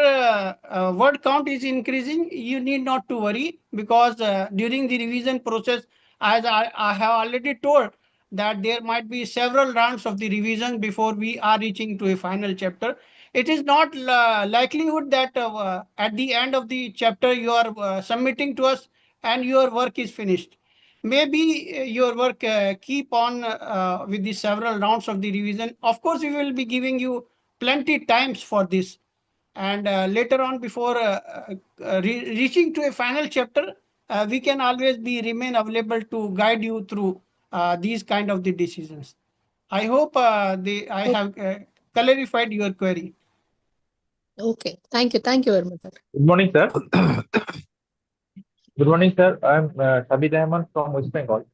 word count is increasing, you need not to worry because during the revision process, as I have already told, that there might be several rounds of the revision before we are reaching to a final chapter. It is not likelihood that at the end of the chapter you are submitting to us and your work is finished. Maybe your work keep on with the several rounds of the revision. Of course, we will be giving you plenty times for this. And later on, before reaching to a final chapter, we can always be remain available to guide you through these kind of the decisions. I hope I have clarified your query. Okay, thank you. Thank you very much, sir. Good morning, sir. Good morning, sir. I'm Sabir Rahman from West Bengal.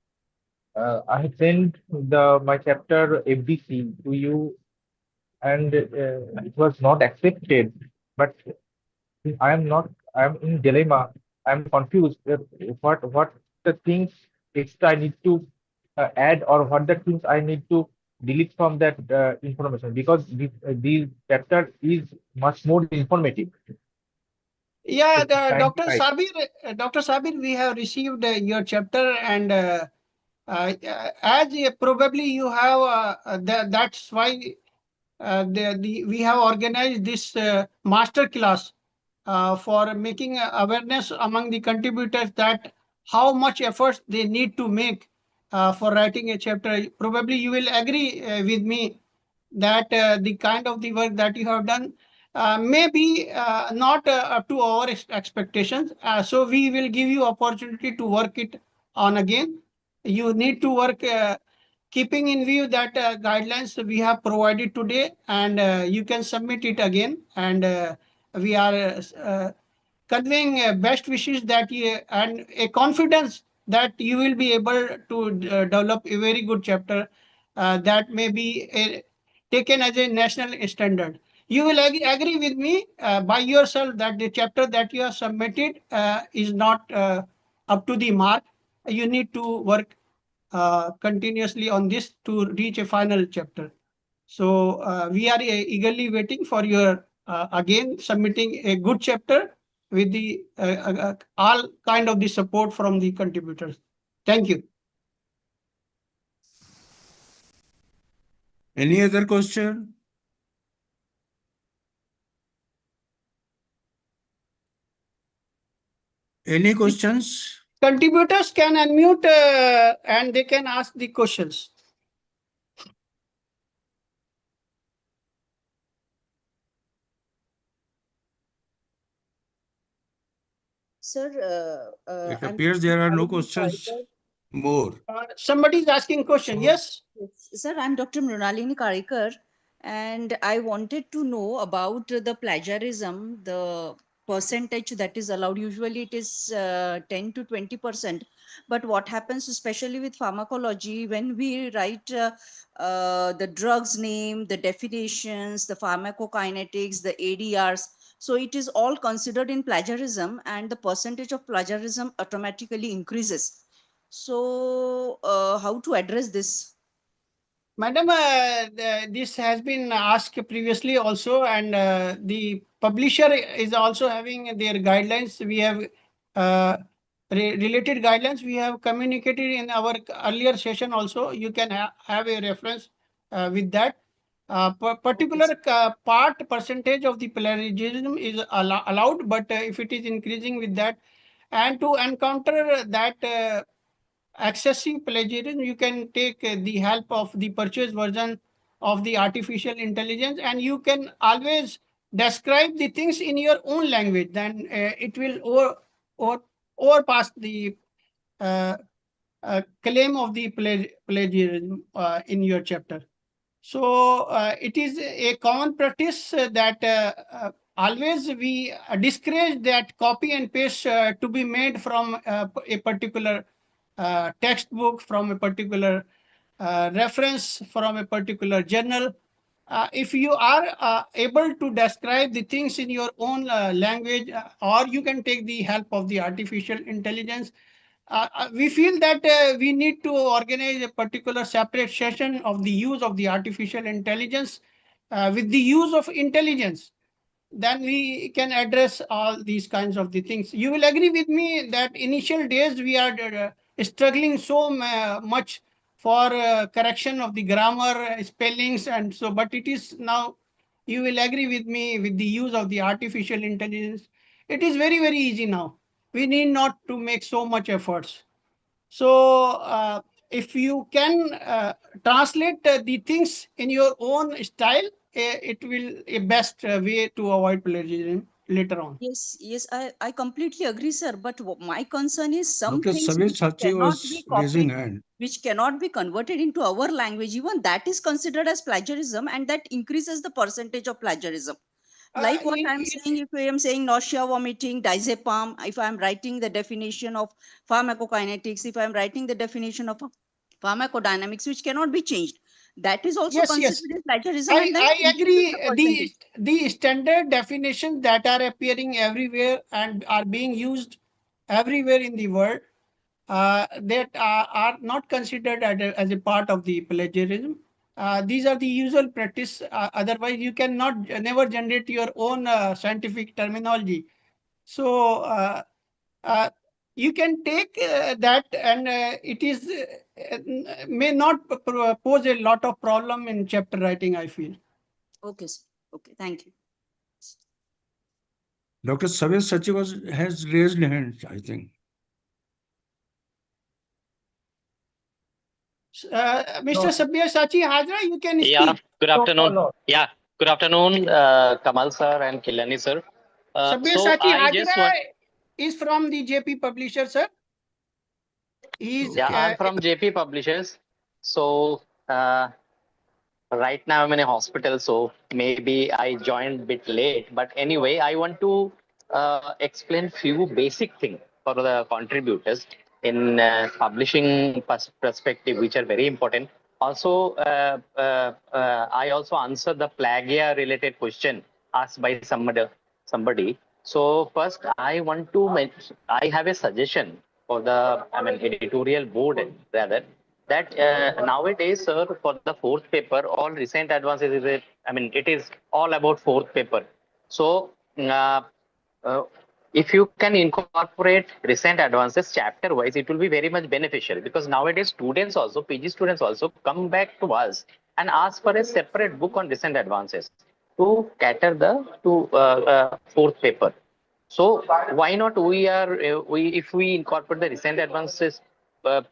I have sent my chapter FDC to you, and it was not accepted. But I am not. I am in dilemma. I am confused. What the things extra I need to add, or what the things I need to delete from that information, because this chapter is much more informative. Yeah, Time Dr. tight. Sabir, we have received your chapter, and as probably you have, that's why we have organized this master class for making awareness among the contributors that how much efforts they need to make for writing a chapter. Probably you will agree with me that the kind of the work that you have done may be not up to our expectations. So we will give you opportunity to work it on again. You need to work keeping in view that guidelines we have provided today, and you can submit it again. And we are conveying best wishes that you and a confidence that you will be able to develop a very good chapter that may be taken as a national standard. You will agree with me by yourself that the chapter that you have submitted is not up to the mark. You need to work continuously on this to reach a final chapter. So we are eagerly waiting for your again submitting a good chapter with the all kind of the support from the contributors. Thank you. Any other question? Any questions? Contributors can unmute and they can ask the questions. Sir, It I'm appears there are no Nalini questions Karikar. more. Somebody is asking question. Yes. Yes. Sir, I'm Dr. Mrunalini Karikar, and I wanted to know about the plagiarism, the percentage that is allowed. Usually it is 10 to 20%. But what happens, especially with pharmacology, when we write the drug's name, the definitions, the pharmacokinetics, the ADRs, so it is all considered in plagiarism, and the percentage of plagiarism automatically increases. So, how to address this? Madam, this has been asked previously also, and the publisher is also having their guidelines. We have related guidelines we have communicated in our earlier session also. You can have a reference with that. Particular part percentage of the plagiarism is allowed, but if it is increasing with that, and to encounter that excessive plagiarism, you can take the help of the purchase version of the artificial intelligence, and you can always describe the things in your own language. Then it will overpass the uh, claim of the plagiarism in your chapter. So it is a common practice that always we discourage that copy and paste to be made from a particular textbook, from a particular reference, from a particular journal. If you are able to describe the things in your own language, or you can take the help of the artificial intelligence, we feel that we need to organize a particular separate session of the use of the artificial intelligence with the use of intelligence. Then we can address all these kinds of the things. You will agree with me that initial days we are struggling so much for correction of the grammar, spellings, and so. But it is now. You will agree with me with the use of the artificial intelligence. It is very easy now. We need not to make so much efforts. So if you can translate the things in your own style, it will a best way to avoid plagiarism later on. Yes, I completely agree, sir. But my concern is some Dr. things Sabir which Sachi cannot be was raising copied, hand. which cannot be converted into our language, even that is considered as plagiarism, and that increases the percentage of plagiarism. Like what I'm saying, if I am saying nausea, vomiting, diazepam, if I'm writing the definition of pharmacokinetics, if I'm writing the definition of pharmacodynamics, which cannot be changed, that is also Yes, yes. considered as plagiarism, and then I increases agree. the percentage. The standard definitions that are appearing everywhere and are being used everywhere in the world that are not considered as a part of the plagiarism. These are the usual practice. Otherwise, you cannot never generate your own scientific terminology. So uh, you can take that, and it is may not pose a lot of problem in chapter writing, I feel. Okay, sir. Okay, thank you. Dr. Sabir Sachi has raised hand, I think. Mr. Sabir Sachi Hajra, you can Yeah, speak. good No, afternoon. no. Yeah, good afternoon, Kamal sir and Kilani sir. Sabir So Sachi I just Hajra want, is from the JP publisher, sir. He's yeah, I'm from JP Publishers. So right now I'm in a hospital, so maybe I joined a bit late. But anyway, I want to explain few basic things for the contributors in publishing perspective, which are very important. Also, I also answer the plagia related question asked by somebody. So first, I want to mention, I have a suggestion for the, I mean, editorial board rather, that nowadays, sir, for the fourth paper, all recent advances is it, I mean, it is all about fourth paper. So uh, if you can incorporate recent advances chapter wise, it will be very much beneficial, because nowadays students also, PG students also come back to us and ask for a separate book on recent advances to cater the to fourth paper. So why not if we incorporate the recent advances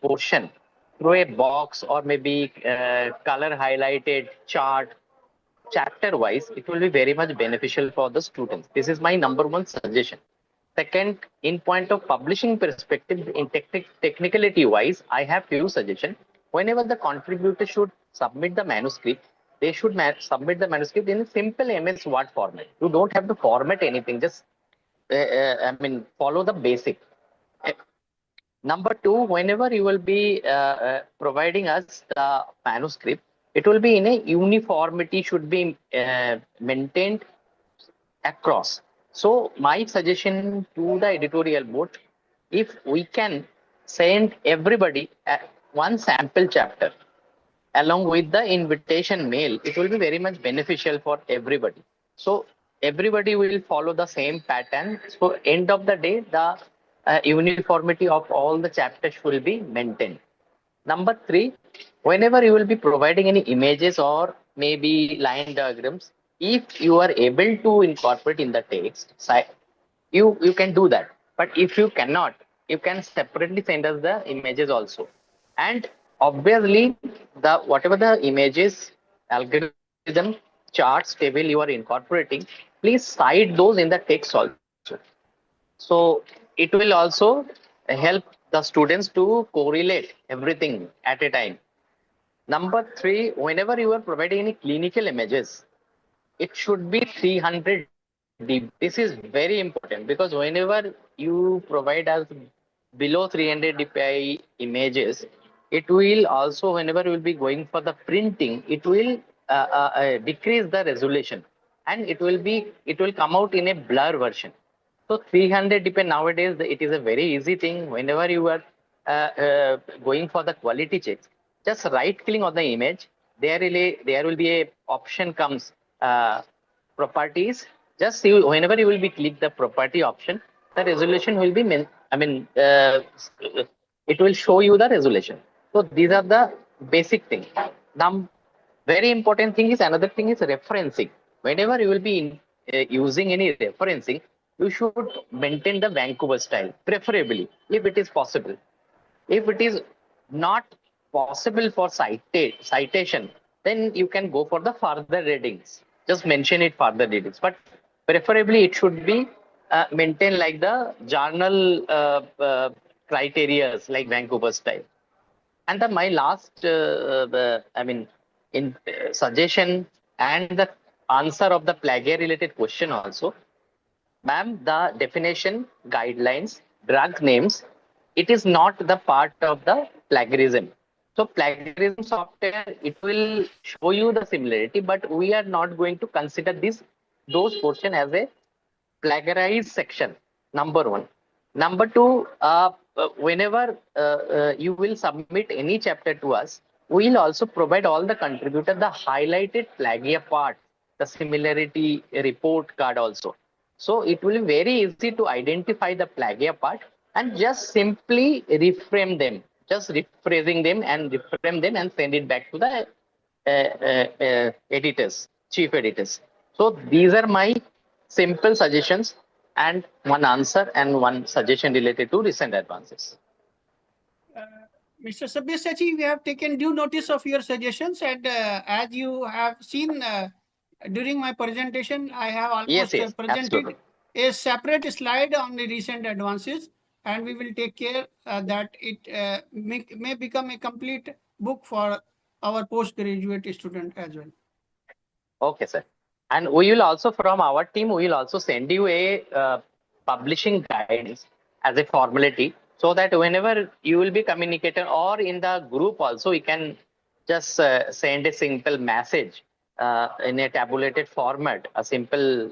portion through a box or maybe color highlighted chart chapter wise, it will be very much beneficial for the students. This is my number one suggestion. Second, in point of publishing perspective, in technicality wise, I have few suggestions. Whenever the contributor should submit the manuscript, they should submit the manuscript in a simple MS Word format. You don't have to format anything. Just follow the basic. Uh, Number two, whenever you will be providing us the manuscript, it will be in a uniformity should be maintained across. So my suggestion to the editorial board, if we can send everybody one sample chapter along with the invitation mail, it will be very much beneficial for everybody. So everybody will follow the same pattern. So end of the day, the uniformity of all the chapters will be maintained. Number three, whenever you will be providing any images or maybe line diagrams, if you are able to incorporate in the text, you can do that. But if you cannot, you can separately send us the images also. And obviously, the whatever the images, algorithm, charts, table you are incorporating, please cite those in the text also. So it will also help the students to correlate everything at a time. Number three, whenever you are providing any clinical images, it should be 300 dp. This is very important because whenever you provide us below 300 dpi images, it will also, whenever you will be going for the printing, it will decrease the resolution, and it will come out in a blur version. So 300 dpi nowadays, it is a very easy thing. Whenever you are going for the quality checks, just right click on the image. There will be a option comes properties. Just see, whenever you will be click the property option, the resolution will be it will show you the resolution. So these are the basic thing. Now, very important thing is, another thing is referencing. Whenever you will be using any referencing, you should maintain the Vancouver style, preferably, if it is possible. If it is not possible for citation, then you can go for the further readings. Just mention it further readings, but preferably it should be maintained like the journal criterias like Vancouver style. And my last, suggestion and the answer of the plagiar related question also, ma'am, the definition, guidelines, drug names, it is not the part of the plagiarism. So plagiarism software, it will show you the similarity, but we are not going to consider those portion as a plagiarized section. Number one. Number two, whenever you will submit any chapter to us, we will also provide all the contributor the highlighted plagiar part, the similarity report card also. So it will be very easy to identify the plagiar part and just simply reframe them, just rephrasing them and reframe them and send it back to the editors, chief editors. So these are my simple suggestions and one answer and one suggestion related to recent advances. Mr. Sabyasachi, we have taken due notice of your suggestions, and as you have seen during my presentation, I have almost Yes, presented absolutely. a separate slide on the recent advances, and we will take care that it may become a complete book for our postgraduate student as well. Okay, sir. And we will also, from our team, we will also send you a publishing guidance as a formality, so that whenever you will be communicating or in the group also, you can just send a simple message in a tabulated format, a simple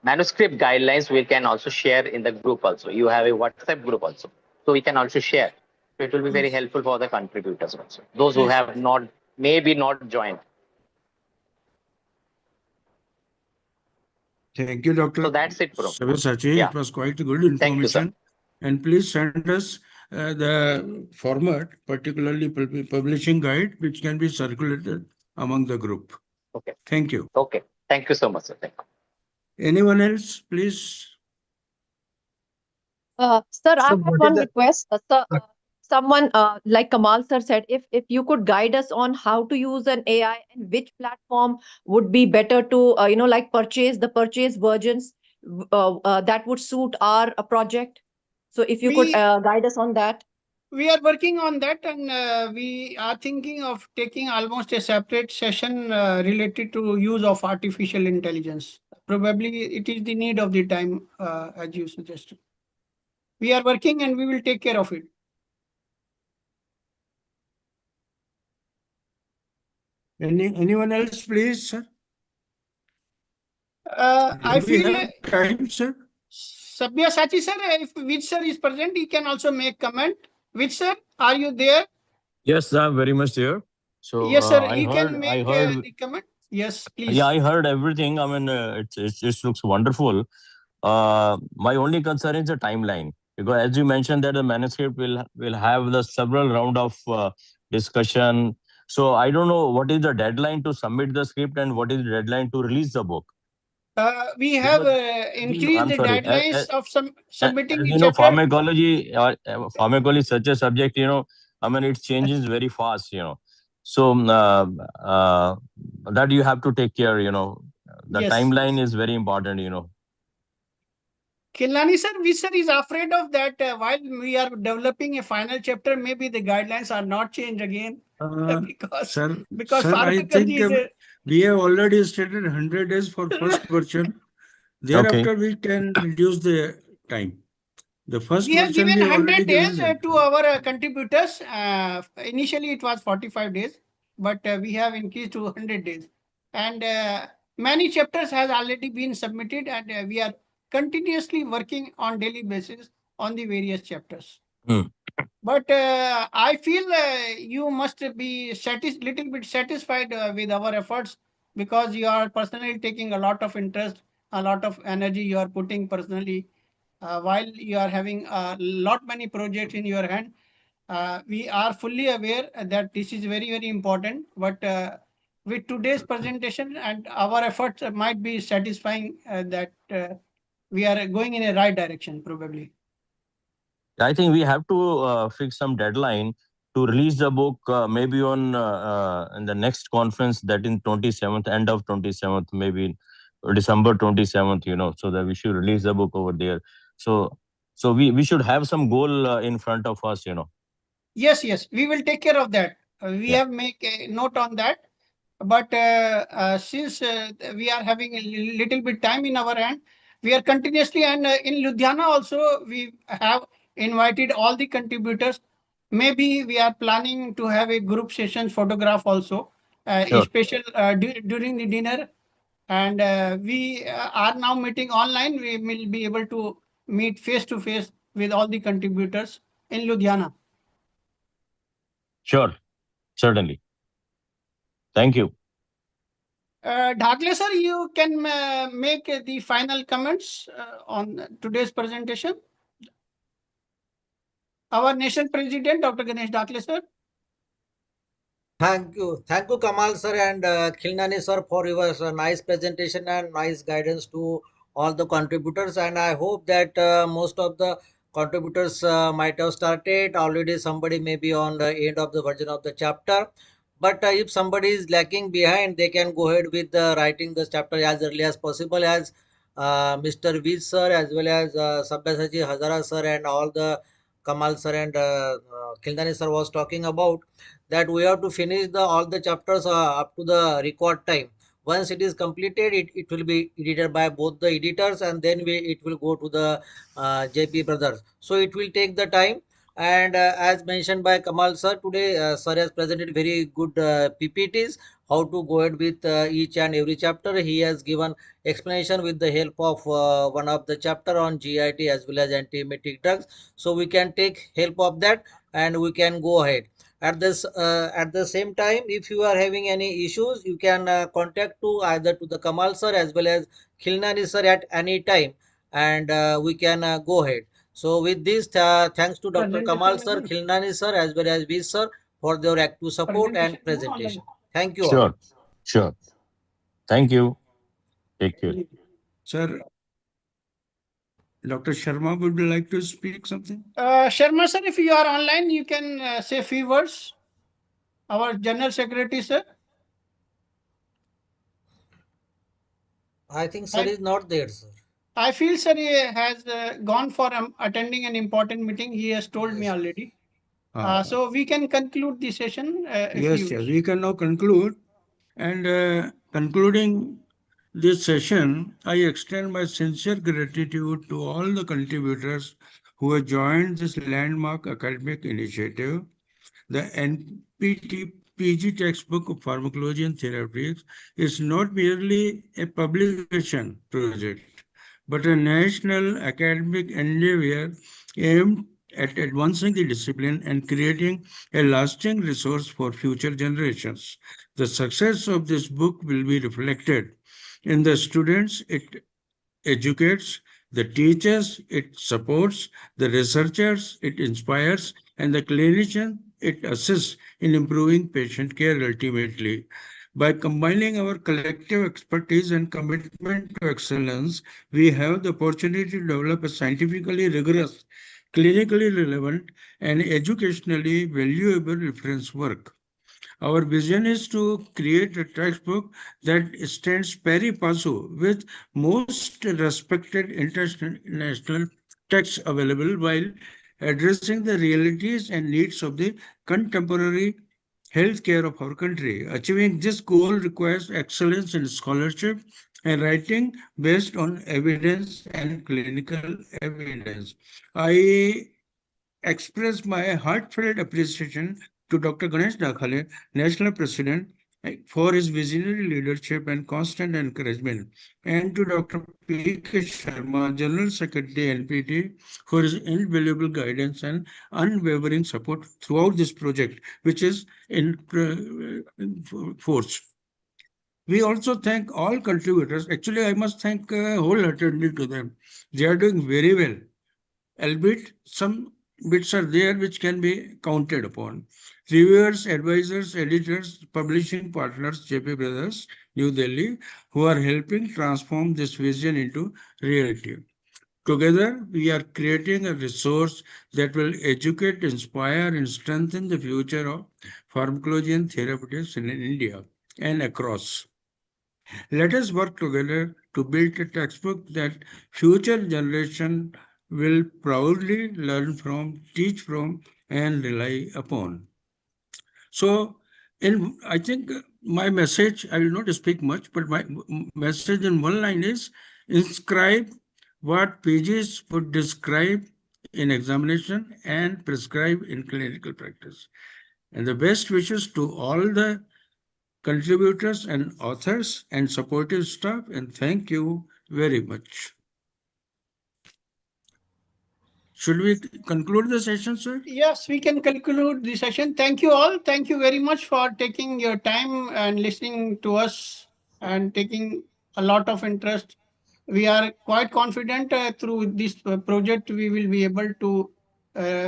manuscript guidelines we can also share in the group also. You have a WhatsApp group also, so we can also share. So it will be very helpful for the contributors also, those who have not, maybe not joined. Thank you, Dr. So that's it, bro. Sabyasachi. Yeah. It was quite good Thank you, sir. information. And please send us the format, particularly publishing guide, which can be circulated among the group. Okay. Thank you. Okay. Thank you so much, sir. Thank you. Anyone else, please? Sir, I So have what is one the request. Someone like Kamal sir said, if you could guide us on how to use an AI and which platform would be better to like purchase versions that would suit our project. So if you could We guide us on that. we are working on that, and we are thinking of taking almost a separate session related to use of artificial intelligence. Probably it is the need of the time, as you suggested. We are working and we will take care of it. Anyone else, please, sir? I Do we feel have time, sir? Sabya Sachi sir, if Vij sir is present, he can also make comment. Vij sir, are you there? Yes, I'm very much there. So Yes, sir. I You can heard, make the comment. Yes, please. yeah, I heard everything. I mean, it looks wonderful. My only concern is the timeline, because as you mentioned that the manuscript will have the several round of discussion. So I don't know what is the deadline to submit the script and what is the deadline to release the book. We have Because increased I'm the sorry. deadlines of submitting As the you know, chapter. pharmacology is such a subject. I mean, it changes very fast. So that you have to take care. The Yes. timeline is very important. Khilnani sir, Vij sir is afraid of that while we are developing a final chapter, maybe the guidelines are not changed again because Sir, I pharmacology think is a we have already stated 100 days for first version. Thereafter, we can reduce the time. The first we have version given we have already 100 days given them. to our contributors. Initially, it was 45 days, but we have increased to 100 days. And many chapters has already been submitted, and we are continuously working on daily basis on the various chapters. But I feel you must be little bit satisfied with our efforts because you are personally taking a lot of interest, a lot of energy you are putting personally while you are having a lot many projects in your hand. We are fully aware that this is very, very important. But with today's presentation and our efforts might be satisfying that we are going in a right direction, probably. I think we have to fix some deadline to release the book maybe on in the next conference, that in 27th, end of 27th, maybe December 27th, so that we should release the book over there. So we should have some goal in front of us. Yes, yes, we will take care of that. We Yeah. have make a note on that. But since we are having a little bit time in our hand, we are continuously, and in Ludhiana also, we have invited all the contributors. Maybe we are planning to have a group session photograph also, a Sure. special during the dinner. And we are now meeting online. We will be able to meet face to face with all the contributors in Ludhiana. Sure, certainly. Thank you. Dhakle sir, you can make the final comments on today's presentation. Our nation president, Dr. Ganesh Dhakle sir. Thank you, Kamal sir and Khilnani sir, for your nice presentation and nice guidance to all the contributors. And I hope that most of the contributors might have started already. Somebody may be on the end of the version of the chapter. But if somebody is lacking behind, they can go ahead with writing the chapter as early as possible, as Mr. Vij sir, as well as Sabyasachi Hazara sir, and all the Kamal sir and Khilnani sir was talking about, that we have to finish all the chapters up to the record time. Once it is completed, it will be edited by both the editors, and then it will go to the JP brothers. So it will take the time. And as mentioned by Kamal sir, today sir has presented very good PPTs, how to go ahead with each and every chapter. He has given explanation with the help of one of the chapter on GIT as well as antiemetic drugs. So we can take help of that and we can go ahead. At the same time, if you are having any issues, you can contact to either to the Kamal sir as well as Khilnani sir at any time, and we can go ahead. So with this, thanks to Dr. Kamal sir, Khilnani sir, as well as V sir for their active support and presentation. Thank you all. Sure. Thank you. Take care. Sir, Dr. Sharma would like to speak something? Sharma sir, if you are online, you can say few words. Our General Secretary, sir. I think sir is not there, sir. I feel sir he has gone for attending an important meeting. He has told me Yes. already. Ah. So we can conclude the session. Yes, yes, we can now conclude. And concluding this session, I extend my sincere gratitude to all the contributors who have joined this landmark academic initiative. The NPT PG textbook of pharmacology and therapeutics is not merely a publication project, but a national academic endeavor aimed at advancing the discipline and creating a lasting resource for future generations. The success of this book will be reflected in the students it educates, the teachers it supports, the researchers it inspires, and the clinician it assists in improving patient care ultimately. By combining our collective expertise and commitment to excellence, we have the opportunity to develop a scientifically rigorous, clinically relevant, and educationally valuable reference work. Our vision is to create a textbook that stands pari passu with most respected international texts available while addressing the realities and needs of the contemporary healthcare of our country. Achieving this goal requires excellence in scholarship and writing based on evidence and clinical evidence. I express my heartfelt appreciation to Dr. Ganesh Dakhale, National President, for his visionary leadership and constant encouragement, and to Dr. P.K. Sharma, General Secretary NPT, for his invaluable guidance and unwavering support throughout this project, which is in force. We also thank all contributors. Actually, I must thank wholeheartedly to them. They are doing very well, albeit some bits are there which can be counted upon. Reviewers, advisors, editors, publishing partners, JP Brothers, New Delhi, who are helping transform this vision into reality. Together, we are creating a resource that will educate, inspire, and strengthen the future of pharmacology and therapeutics in India and across. Let us work together to build a textbook that future generation will proudly learn from, teach from, and rely upon. So, I think my message, I will not speak much, but my message in one line is inscribe what pages would describe in examination and prescribe in clinical practice. And the best wishes to all the contributors and authors and supportive staff, and thank you very much. Should we conclude the session, sir? Yes, we can conclude the session. Thank you all. Thank you very much for taking your time and listening to us and taking a lot of interest. We are quite confident through this project we will be able to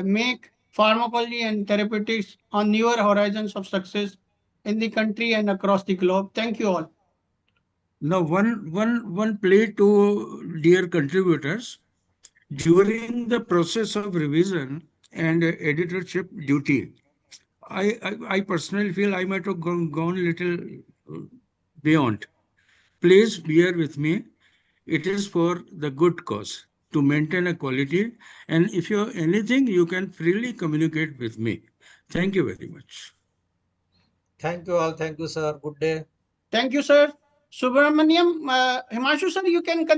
make pharmacology and therapeutics on newer horizons of success in the country and across the globe. Thank you all. Now, one plea to dear contributors. During the process of revision and editorship duty, I personally feel I might have gone a little beyond. Please bear with me. It is for the good cause to maintain a quality. And if you have anything, you can freely communicate with me. Thank you very much. Thank you all. Thank you, sir. Good day. Thank you, sir. Subramaniam, Himanshu sir, you can